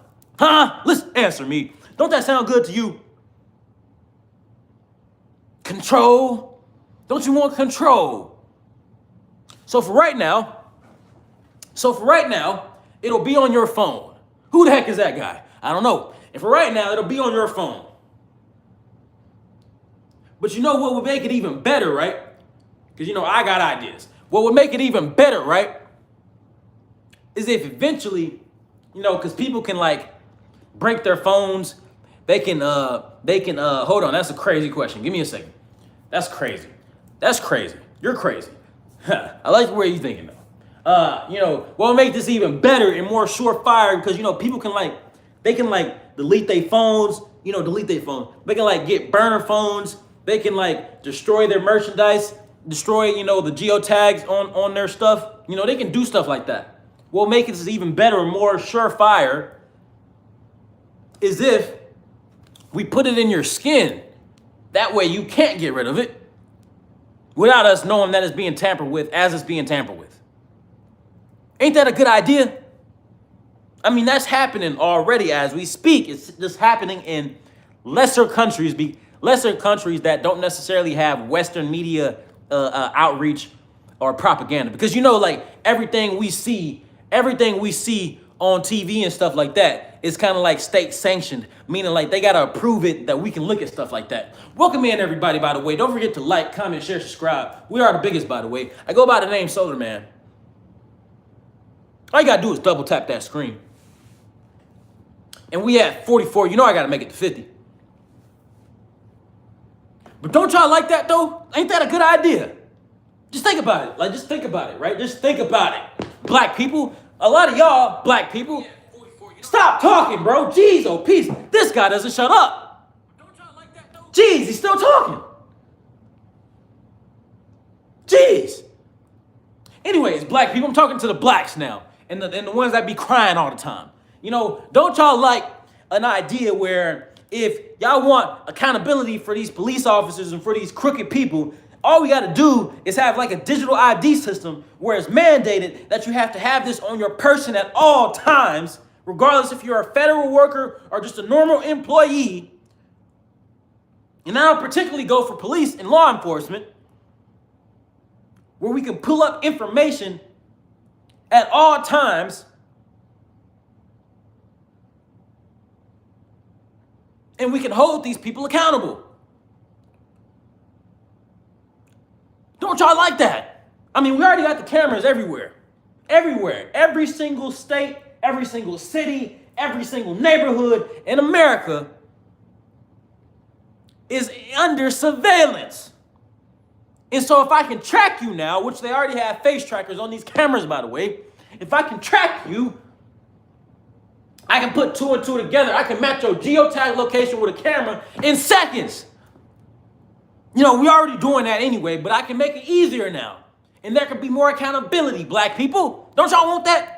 Listen, answer me. Don't that sound good to you? Control. Don't you want control? So for right now, it'll be on your phone. Who the heck is that guy? I don't know. And for right now, it'll be on your phone. But you know what would make it even better, right? Because, I got ideas. What would make it even better, right? Is if eventually, because people can break their phones. They can, hold on. That's a crazy question. Give me a second. That's crazy. You're crazy. I like the way you're thinking though. What will make this even better and more surefire, because people can delete their phones, They can get burner phones. They can destroy their merchandise, destroy, the geotags on their stuff. They can do stuff like that. What will make this even better and more surefire is if we put it in your skin. That way you can't get rid of it without us knowing that it's being tampered with as it's being tampered with. Ain't that a good idea? I mean, that's happening already as we speak. It's just happening in lesser countries that don't necessarily have Western media outreach or propaganda. Because everything we see on TV and stuff like that is kind of state sanctioned, meaning they gotta approve it that we can look at stuff like that. Welcome in everybody, by the way. Don't forget to like, comment, share, subscribe. We are the biggest, by the way. I go by the name SOLARMAN. All you gotta do is double tap that screen. And we at 44. I gotta make it to 50. But don't y'all like that though? Ain't that a good idea? Just think about it. Just think about it, right? Just think about it. Black people, a lot of y'all black people, stop talking, bro. Jeez, oh peace. This guy doesn't shut up. Don't y'all like that though? Jeez, he's still talking. Jeez. Anyways, black people, I'm talking to the blacks now. And the ones that be crying all the time. Don't y'all like an idea where if y'all want accountability for these police officers and for these crooked people, all we got to do is have a digital ID system where it's mandated that you have to have this on your person at all times, regardless if you're a federal worker or just a normal employee. And I don't particularly go for police and law enforcement, where we can pull up information at all times and we can hold these people accountable. Don't y'all like that? I mean, we already got the cameras everywhere. Everywhere. Every single state, every single city, every single neighborhood in America is under surveillance. And so if I can track you now, which they already have face trackers on these cameras, by the way, if I can track you, I can put two and two together. I can match your geotag location with a camera in seconds. You know, we're already doing that anyway, but I can make it easier now. And there can be more accountability, black people. Don't y'all want that?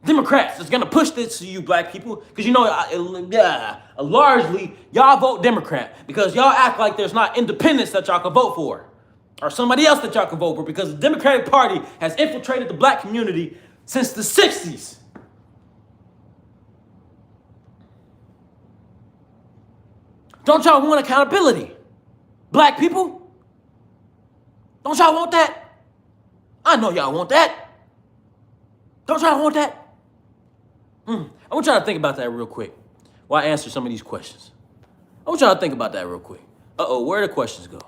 Democrats is going to push this to you, black people, because, you know, largely, y'all vote Democrat because y'all act like there's not independents that y'all can vote for or somebody else that y'all can vote for, because the Democratic Party has infiltrated the black community since the 60s. Don't y'all want accountability? Black people? Don't y'all want that? I know y'all want that. Don't y'all want that? I want y'all to think about that real quick while I answer some of these questions. I want y'all to think about that real quick. Where the questions go?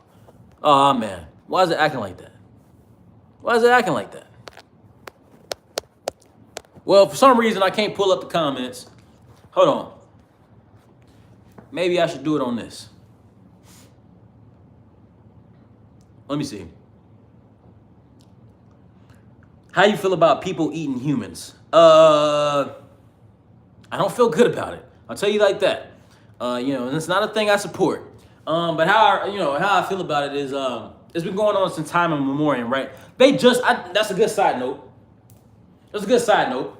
Oh, man. Why is it acting like that? Why is it acting like that? Well, for some reason, I can't pull up the comments. Hold on. Maybe I should do it on this. Let me see. How you feel about people eating humans? I don't feel good about it. I'll tell you like that. And it's not a thing I support. But how I feel about it is, it's been going on since time immemorial, right? That's a good side note. That's a good side note.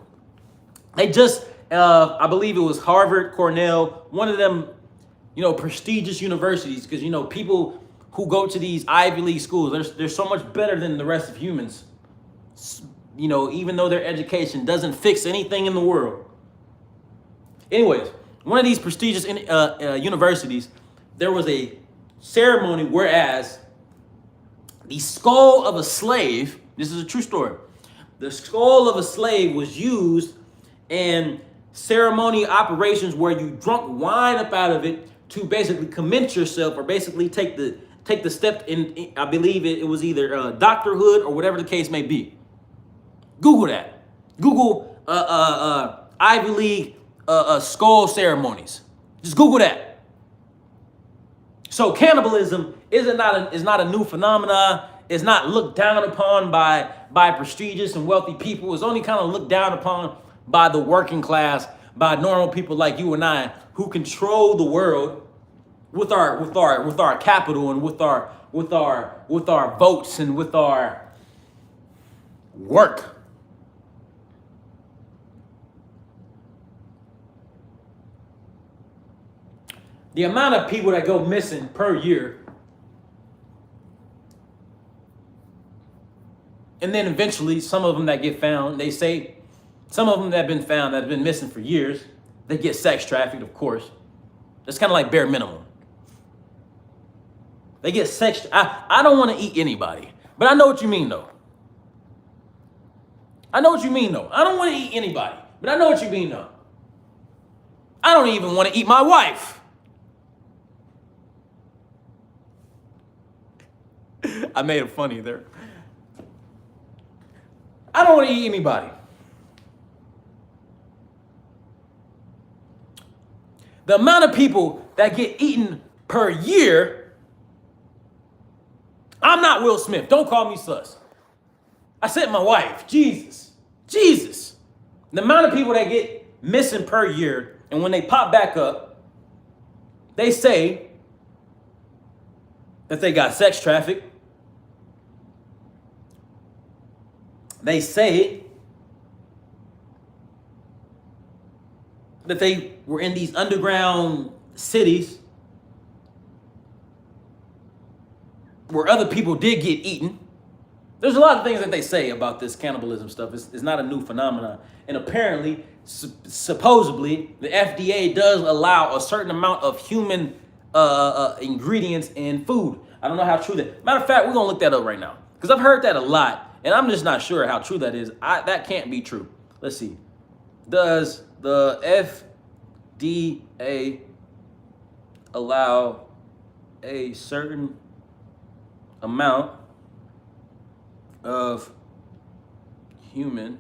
They just, I believe it was Harvard, Cornell, one of them, prestigious universities, because, people who go to these Ivy League schools, they're so much better than the rest of humans. Even though their education doesn't fix anything in the world. Anyways, one of these prestigious universities, there was a ceremony whereas the skull of a slave, this is a true story, the skull of a slave was used in ceremony operations where you drunk wine up out of it to basically commend yourself, or basically take the step in, I believe it was either doctorhood or whatever the case may be. Google that. Google Ivy League skull ceremonies. Just Google that. So cannibalism is not a new phenomenon. It's not looked down upon by prestigious and wealthy people. It's only kind of looked down upon by the working class, by normal people like you and I, who control the world with our capital and with our votes and with our work. The amount of people that go missing per year, and then eventually some of them that get found, they say, some of them that have been found that have been missing for years, they get sex trafficked, of course. That's kind of like bare minimum. They get sex. I don't want to eat anybody, but I know what you mean, though. I know what you mean, though. I don't want to eat anybody, but I know what you mean, though. I don't even want to eat my wife. I made it funny there. I don't want to eat anybody. The amount of people that get eaten per year, I'm not Will Smith. Don't call me sus. I said my wife. Jesus. The amount of people that get missing per year, and when they pop back up, they say that they got sex trafficked. They say that they were in these underground cities where other people did get eaten. There's a lot of things that they say about this cannibalism stuff. It's not a new phenomenon. And apparently, supposedly, the FDA does allow a certain amount of human ingredients in food. I don't know how true that. Matter of fact, we're going to look that up right now. Because I've heard that a lot, and I'm just not sure how true that is. That can't be true. Let's see. Does the FDA allow a certain amount of human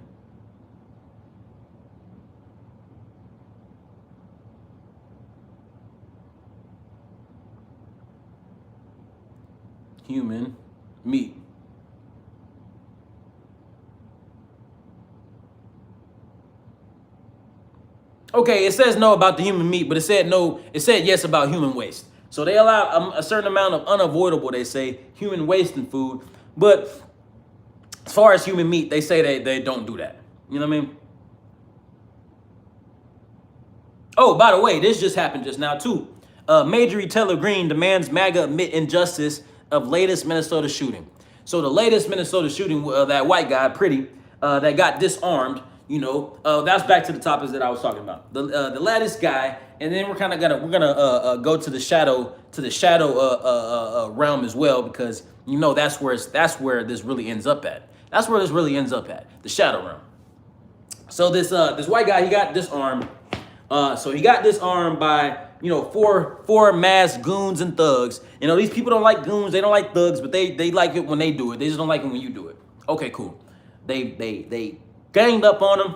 meat? Okay, it says no about the human meat, but it said no. It said yes about human waste. So they allow a certain amount of unavoidable, they say, human waste in food. But as far as human meat, they say they don't do that. You know what I mean? Oh, by the way, this just happened just now, too. Major retailer Green demands MAGA admit injustice of latest Minnesota shooting. So the latest Minnesota shooting, that white guy, Pretty, that got disarmed, that's back to the topics that I was talking about. The latest guy, and then we're gonna go to the shadow realm as well, because that's where this really ends up at. That's where this really ends up at, the shadow realm. So this white guy, he got disarmed. So he got disarmed by four masked goons and thugs. These people don't like goons, they don't like thugs, but they like it when they do it. They just don't like it when you do it. Okay, cool. They ganged up on him.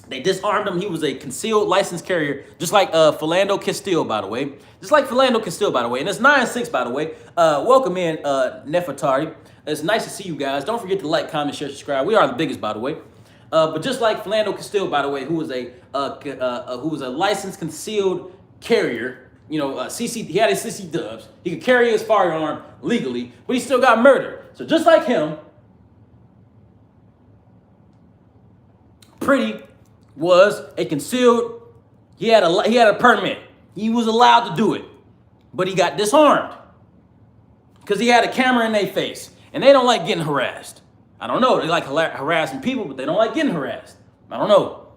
They disarmed him. He was a concealed license carrier, just like Philando Castile, by the way. Just like Philando Castile, by the way. And it's 9-6, by the way. Welcome in, Nefertari. It's nice to see you guys. Don't forget to like, comment, share, subscribe. We are the biggest, by the way. But just like Philando Castile, by the way, who was a licensed concealed carrier, he had his CC dubs. He could carry his firearm legally, but he still got murdered. So just like him, Pretty was a concealed. He had a permit. He was allowed to do it, but he got disarmed because he had a camera in their face, and they don't like getting harassed. I don't know. They like harassing people, but they don't like getting harassed. I don't know.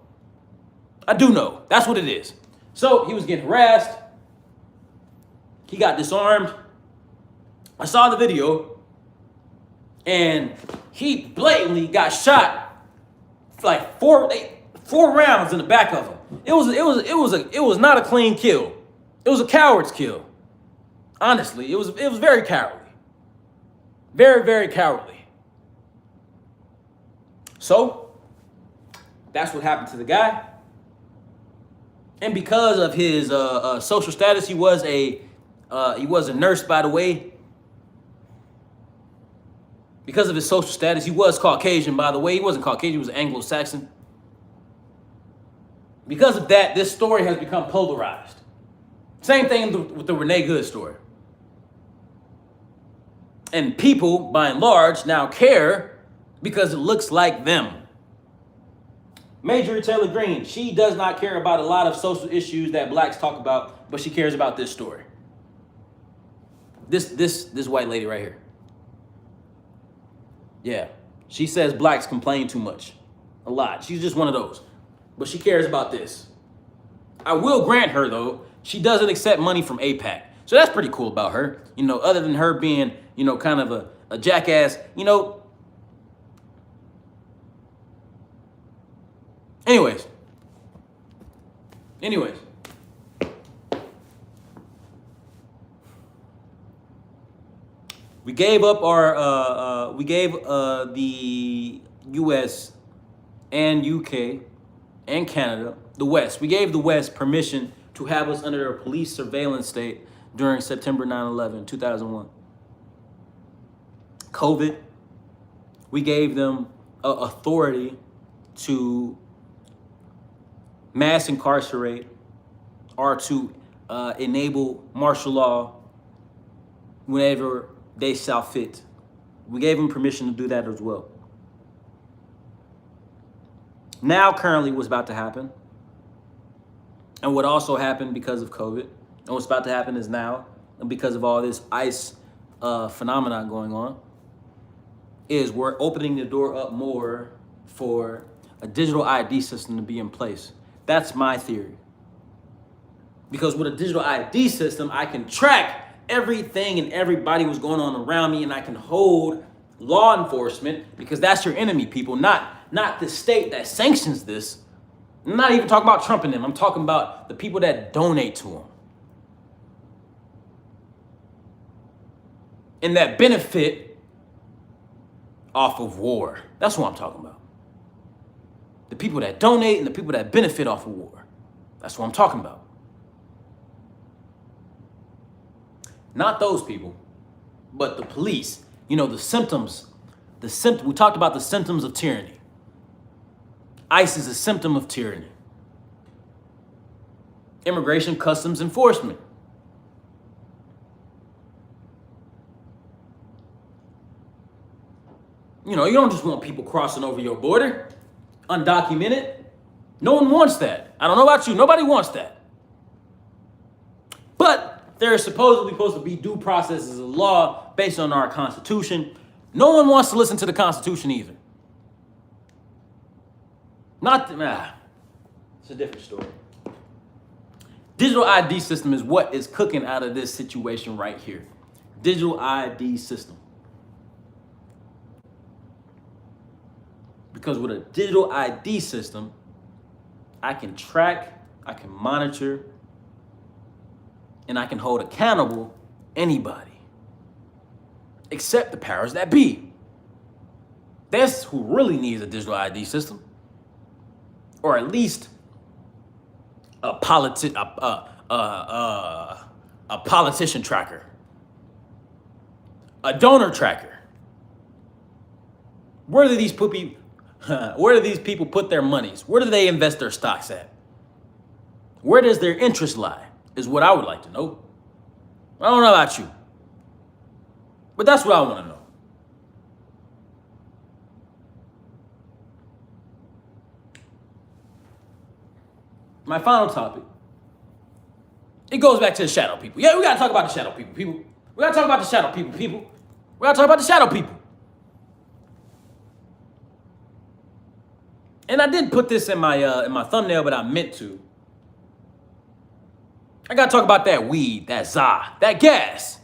I do know. That's what it is. So he was getting harassed. He got disarmed. I saw the video, and he blatantly got shot like four rounds in the back of him. It was not a clean kill. It was a coward's kill. Honestly, it was very cowardly. Very, very cowardly. So that's what happened to the guy. And because of his social status, he was a nurse, by the way. Because of his social status, he was Caucasian, by the way. He wasn't Caucasian, he was Anglo-Saxon. Because of that, this story has become polarized. Same thing with the Renee Good story. And people, by and large, now care because it looks like them. Major retailer Green, she does not care about a lot of social issues that blacks talk about, but she cares about this story. This white lady right here. Yeah, she says blacks complain too much, a lot. She's just one of those, but she cares about this. I will grant her, though, she doesn't accept money from AIPAC. So that's pretty cool about her. Other than her being, kind of a jackass, Anyways. We gave up the U.S. and UK and Canada, the West. We gave the West permission to have us under a police surveillance state during September 9/11, 2001. COVID, we gave them authority to mass incarcerate or to enable martial law whenever they saw fit. We gave them permission to do that as well. Now, currently, what's about to happen, and what also happened because of COVID, and what's about to happen is now, and because of all this ICE phenomenon going on, is we're opening the door up more for a digital ID system to be in place. That's my theory. Because with a digital ID system, I can track everything and everybody was going on around me, and I can hold law enforcement, because that's your enemy, people, not the state that sanctions this. I'm not even talking about Trump and them. I'm talking about the people that donate to him and that benefit off of war. That's what I'm talking about. The people that donate and the people that benefit off of war. That's what I'm talking about. Not those people, but the police. You know, the symptoms. We talked about the symptoms of tyranny. ICE is a symptom of tyranny. Immigration Customs Enforcement. You know, you don't just want people crossing over your border, undocumented. No one wants that. I don't know about you. Nobody wants that. But there is supposedly supposed to be due processes of law based on our Constitution. No one wants to listen to the Constitution either. It's a different story. Digital ID system is what is cooking out of this situation right here. Digital ID system. Because with a digital ID system, I can track, I can monitor, and I can hold accountable anybody. Except the powers that be. That's who really needs a digital ID system. Or at least a politician tracker. A donor tracker. Where do these people put their monies? Where do they invest their stocks at? Where does their interest lie? Is what I would like to know. I don't know about you, but that's what I want to know. My final topic, it goes back to the shadow people. Yeah, we got to talk about the shadow people. We got to talk about the shadow people. We got to talk about the shadow people. And I didn't put this in my thumbnail, but I meant to. I got to talk about that weed, that za, that gas.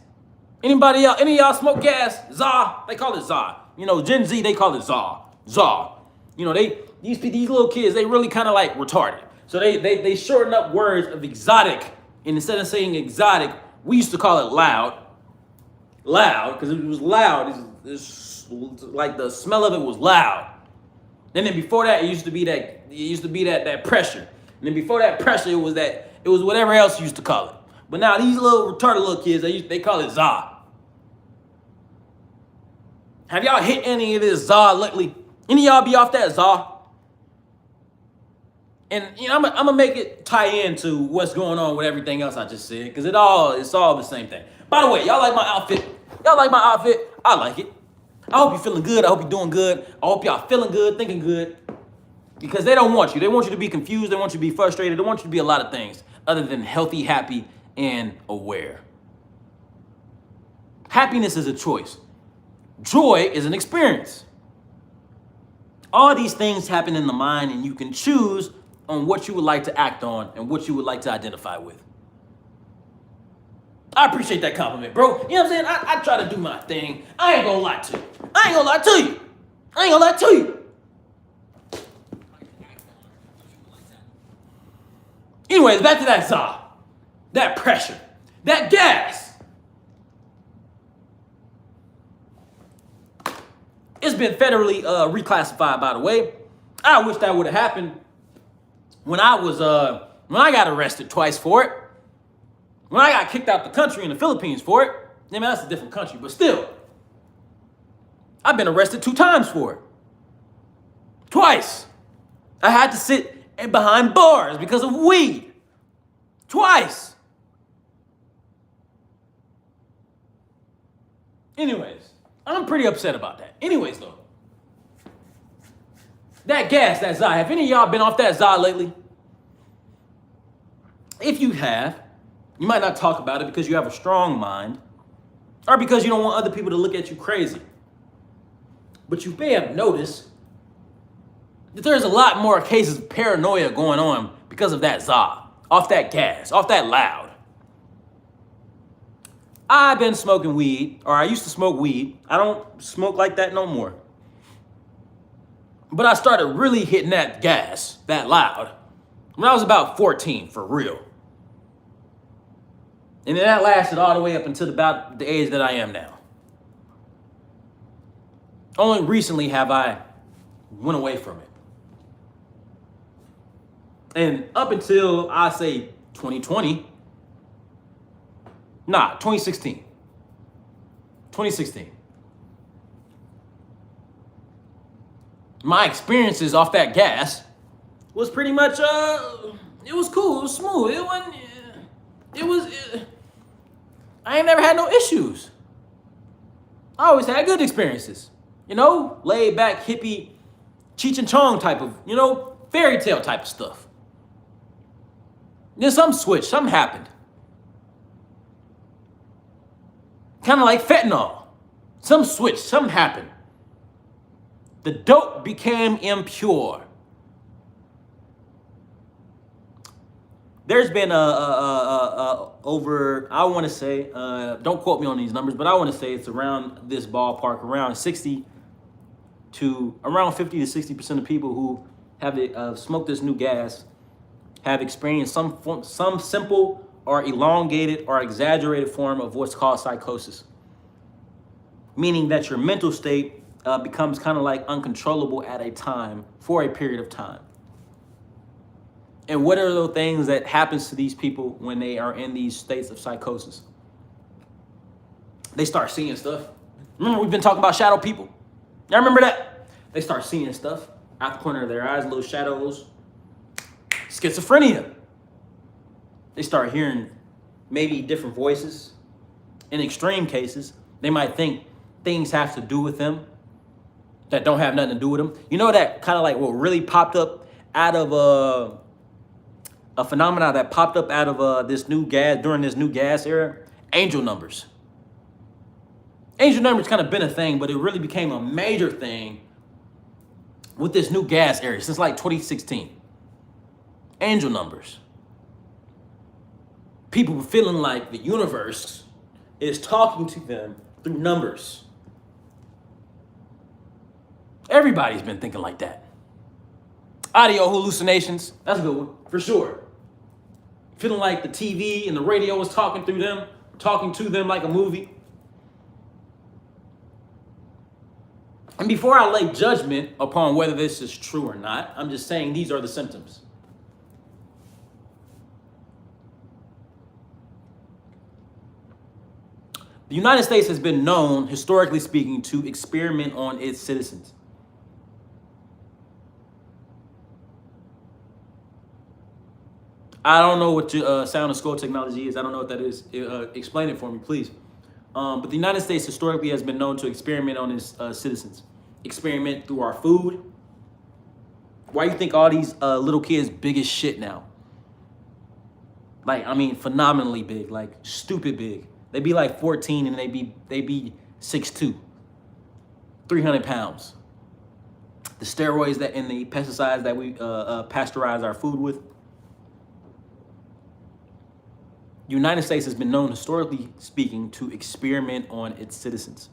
Anybody else, any of y'all smoke gas? Za, they call it za. You know, Gen Z, they call it za. Za. You know, these little kids, they really kind of like retarded. So they shorten up words of exotic. And instead of saying exotic, we used to call it loud. Loud, because it was loud. It's like the smell of it was loud. And then before that, it used to be that pressure. And then before that pressure, it was whatever else you used to call it. But now these little retarded little kids, they call it za. Have y'all hit any of this za lately? Any of y'all be off that za? And you know, I'm gonna make it tie into what's going on with everything else I just said, because it's all the same thing. By the way, y'all like my outfit? Y'all like my outfit? I like it. I hope you're feeling good. I hope you're doing good. I hope y'all feeling good, thinking good. Because they don't want you. They want you to be confused. They want you to be frustrated. They want you to be a lot of things other than healthy, happy, and aware. Happiness is a choice. Joy is an experience. All these things happen in the mind, and you can choose on what you would like to act on and what you would like to identify with. I appreciate that compliment, bro. You know what I'm saying? I try to do my thing. I ain't gonna lie to you. I ain't gonna lie to you. Anyways, back to that za, that pressure, that gas. It's been federally reclassified, by the way. I wish that would have happened when I got arrested twice for it. When I got kicked out the country in the Philippines for it. I mean, that's a different country, but still. I've been arrested 2 times for it. Twice. I had to sit behind bars because of weed. Twice. Anyways, I'm pretty upset about that. Anyways, though. That gas, that za. Have any of y'all been off that za lately? If you have, you might not talk about it because you have a strong mind or because you don't want other people to look at you crazy. But you may have noticed that there's a lot more cases of paranoia going on because of that za, off that gas, off that loud. I've been smoking weed, or I used to smoke weed. I don't smoke like that no more. But I started really hitting that gas that loud when I was about 14, for real. And then that lasted all the way up until about the age that I am now. Only recently have I went away from it. And up until I say 2020, 2016. 2016. My experiences off that gas was pretty much, it was cool, it was smooth. It wasn't, I ain't never had no issues. I always had good experiences. You know, laid back, hippie, Cheech and Chong type of, fairy tale type of stuff. Then something switched, something happened. Kind of like fentanyl. Something switched, something happened. The dope became impure. There's been over, I want to say, don't quote me on these numbers, but I want to say it's around this ballpark, around 50 to 60% of people who have smoked this new gas have experienced some simple or elongated or exaggerated form of what's called psychosis, meaning that your mental state becomes kind of like uncontrollable at a time for a period of time. And what are the things that happens to these people when they are in these states of psychosis? They start seeing stuff. Remember, we've been talking about shadow people. Y'all remember that? They start seeing stuff out the corner of their eyes, little shadows. Schizophrenia. They start hearing maybe different voices. In extreme cases, they might think things have to do with them that don't have nothing to do with them. You know that kind of like what really popped up out of a phenomena that popped up out of this new gas, during this new gas era? Angel numbers. Angel numbers kind of been a thing, but it really became a major thing with this new gas era since like 2016. Angel numbers. People were feeling like the universe is talking to them through numbers. Everybody's been thinking like that. Audio hallucinations, that's a good one, for sure. Feeling like the TV and the radio was talking to them like a movie. And before I lay judgment upon whether this is true or not, I'm just saying these are the symptoms. The United States has been known, historically speaking, to experiment on its citizens. I don't know what your sound and scroll technology is. I don't know what that is. Explain it for me, please. But the United States historically has been known to experiment on its citizens. Experiment through our food. Why you think all these little kids big as shit now? Like, I mean, phenomenally big, like stupid big. They be like 14 and they be 6'2", 300 pounds. The steroids that and the pesticides that we pasteurize our food with. The United States has been known, historically speaking, to experiment on its citizens.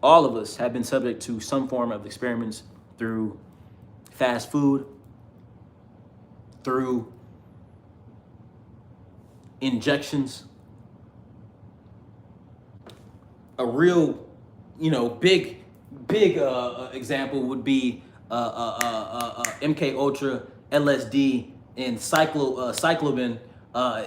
All of us have been subject to some form of experiments through fast food, through injections. A real, big example would be MK Ultra, LSD, and psilocybin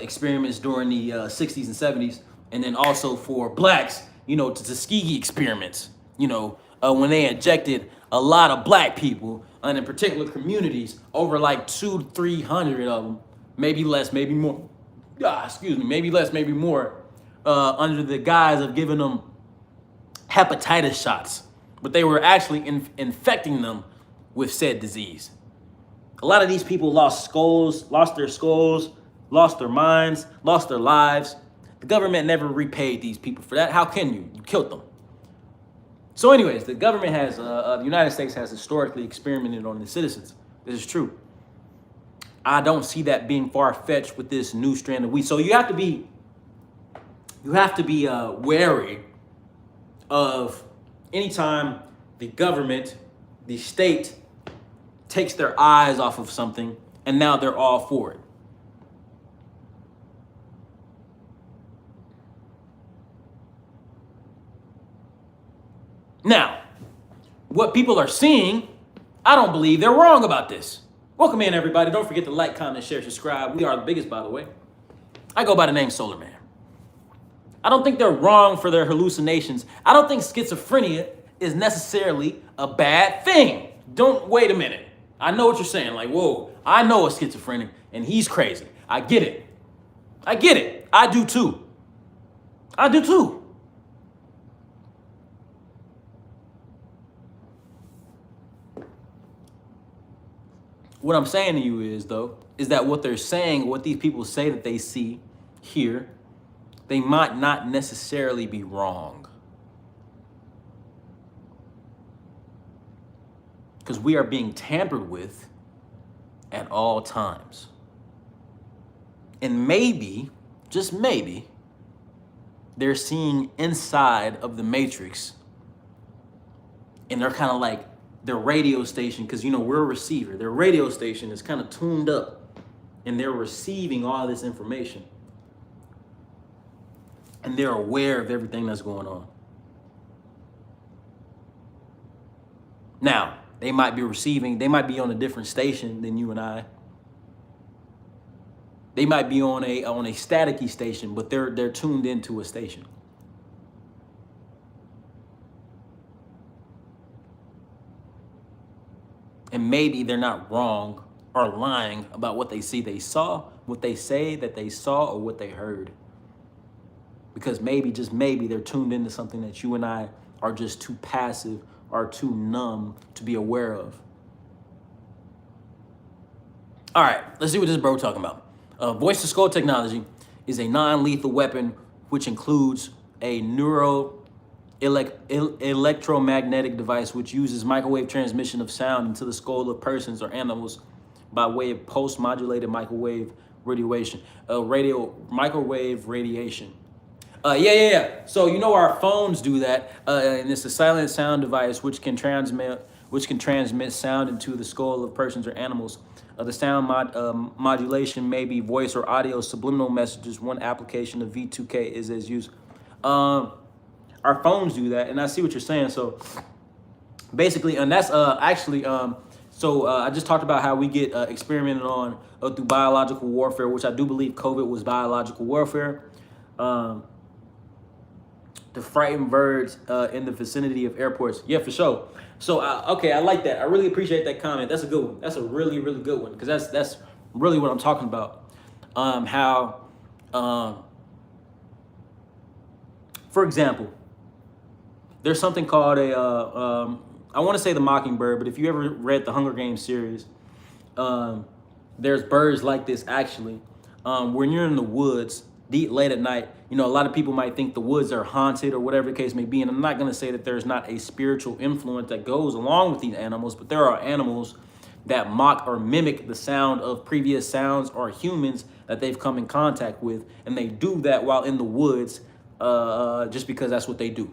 experiments during the 60s and 70s, and then also for blacks, the Tuskegee experiments. When they injected a lot of black people, and in particular communities, over like 200-300 of them, maybe less, maybe more. Maybe less, maybe more, under the guise of giving them hepatitis shots, but they were actually infecting them with said disease. A lot of these people lost their skulls, lost their minds, lost their lives. The government never repaid these people for that. How can you? You killed them. So anyways, the government the United States has historically experimented on the citizens. This is true. I don't see that being far-fetched with this new strand of weed. So you have to be You have to be wary of anytime the government, the state, takes their eyes off of something and now they're all for it. Now, what people are seeing, I don't believe they're wrong about this. Welcome in, everybody. Don't forget to like, comment, share, subscribe. We are the biggest, by the way. I go by the name SOLARMAN. I don't think they're wrong for their hallucinations. I don't think schizophrenia is necessarily a bad thing. Don't wait a minute. I know what you're saying. Like, whoa, I know a schizophrenic and he's crazy. I get it. I get it. I do too. I do too. What I'm saying to you is, though, is that what they're saying, what these people say that they see here, they might not necessarily be wrong. Because we are being tampered with at all times. And maybe, just maybe, they're seeing inside of the matrix and they're kind of like their radio station, because, you know, we're a receiver. Their radio station is kind of tuned up and they're receiving all this information. And they're aware of everything that's going on. Now, they might be receiving, they might be on a different station than you and I. They might be on a staticky station, but they're tuned into a station. And maybe they're not wrong or lying about what they see they saw, what they say that they saw, or what they heard. Because maybe, just maybe, they're tuned into something that you and I are just too passive or too numb to be aware of. All right, let's see what this bro talking about. Voice-to-skull technology is a non-lethal weapon which includes a electromagnetic device which uses microwave transmission of sound into the skull of persons or animals by way of post-modulated microwave radiation. Microwave radiation. Yeah. So you know our phones do that, and it's a silent sound device which can transmit sound into the skull of persons or animals. The sound modulation may be voice or audio subliminal messages. One application of V2K is as used. Our phones do that, and I see what you're saying. So basically, and that's actually, I just talked about how we get experimented on through biological warfare, which I do believe COVID was biological warfare. To frighten birds in the vicinity of airports. Yeah, for sure. So, okay, I like that. I really appreciate that comment. That's a good one. That's a really, really good one, because that's really what I'm talking about. For example, there's something called I want to say the Mockingbird, but if you ever read the Hunger Games series, there's birds like this actually. When you're in the woods, late at night, you know, a lot of people might think the woods are haunted or whatever the case may be. And I'm not going to say that there's not a spiritual influence that goes along with these animals, but there are animals that mock or mimic the sound of previous sounds or humans that they've come in contact with. And they do that while in the woods, just because that's what they do.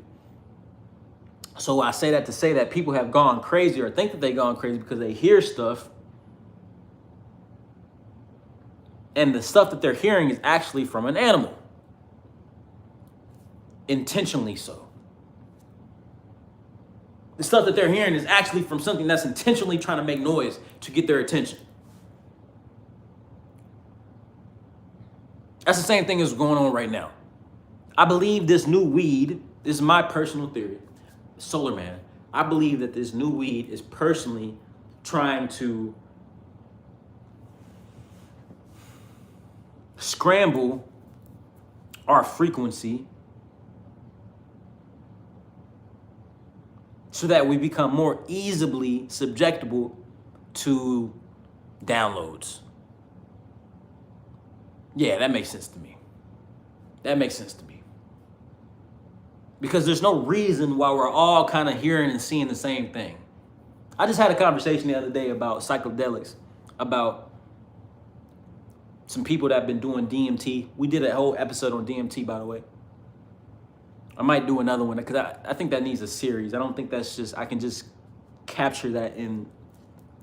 So I say that to say that people have gone crazy or think that they've gone crazy because they hear stuff. And the stuff that they're hearing is actually from an animal. Intentionally so. The stuff that they're hearing is actually from something that's intentionally trying to make noise to get their attention. That's the same thing as going on right now. I believe this new weed, this is my personal theory, SOLARMAN. I believe that this new weed is personally trying to scramble our frequency so that we become more easily subjectable to downloads. Yeah, that makes sense to me. That makes sense to me. Because there's no reason why we're all kind of hearing and seeing the same thing. I just had a conversation the other day about psychedelics, about some people that have been doing DMT. We did a whole episode on DMT, by the way. I might do another one because I think that needs a series. I don't think that's just, I can just capture that in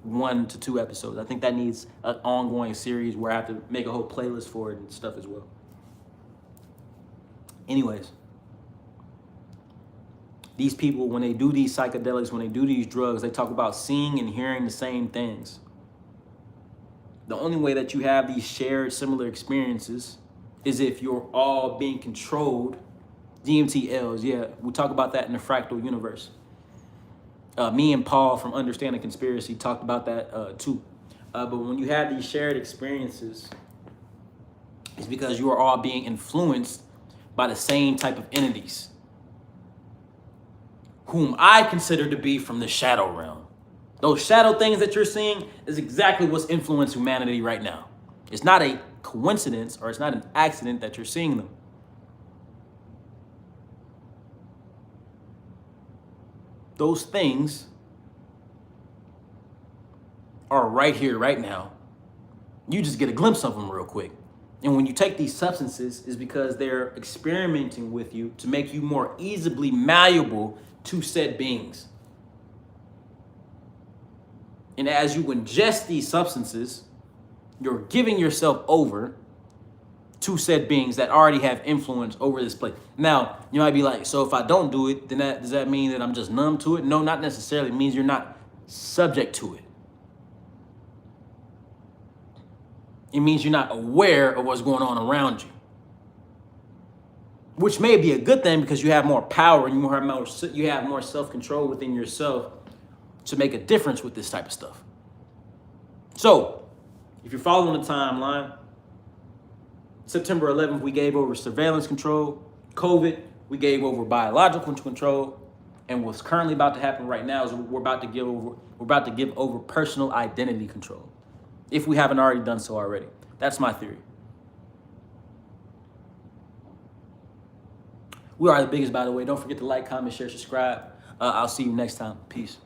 1 to 2 episodes. I think that needs an ongoing series where I have to make a whole playlist for it and stuff as well. Anyways, these people, when they do these psychedelics, when they do these drugs, they talk about seeing and hearing the same things. The only way that you have these shared similar experiences is if you're all being controlled. DMT-Ls, yeah, we talk about that in the fractal universe. Me and Paul from Understanding Conspiracy talked about that too. But when you have these shared experiences, it's because you are all being influenced by the same type of entities, whom I consider to be from the shadow realm. Those shadow things that you're seeing is exactly what's influenced humanity right now. It's not a coincidence or it's not an accident that you're seeing them. Those things are right here, right now. You just get a glimpse of them real quick. And when you take these substances, is because they're experimenting with you to make you more easily malleable to said beings. And as you ingest these substances, you're giving yourself over to said beings that already have influence over this place. Now, you might be like, so if I don't do it, then does that mean that I'm just numb to it? No, not necessarily. It means you're not subject to it. It means you're not aware of what's going on around you, which may be a good thing because you have more power and you have more self-control within yourself to make a difference with this type of stuff. So, if you're following the timeline, September 11th, we gave over surveillance control. COVID, we gave over biological control. And what's currently about to happen right now is we're about to give over personal identity control, if we haven't already done so already. That's my theory. We are the biggest, by the way. Don't forget to like, comment, share, subscribe. I'll see you next time. Peace.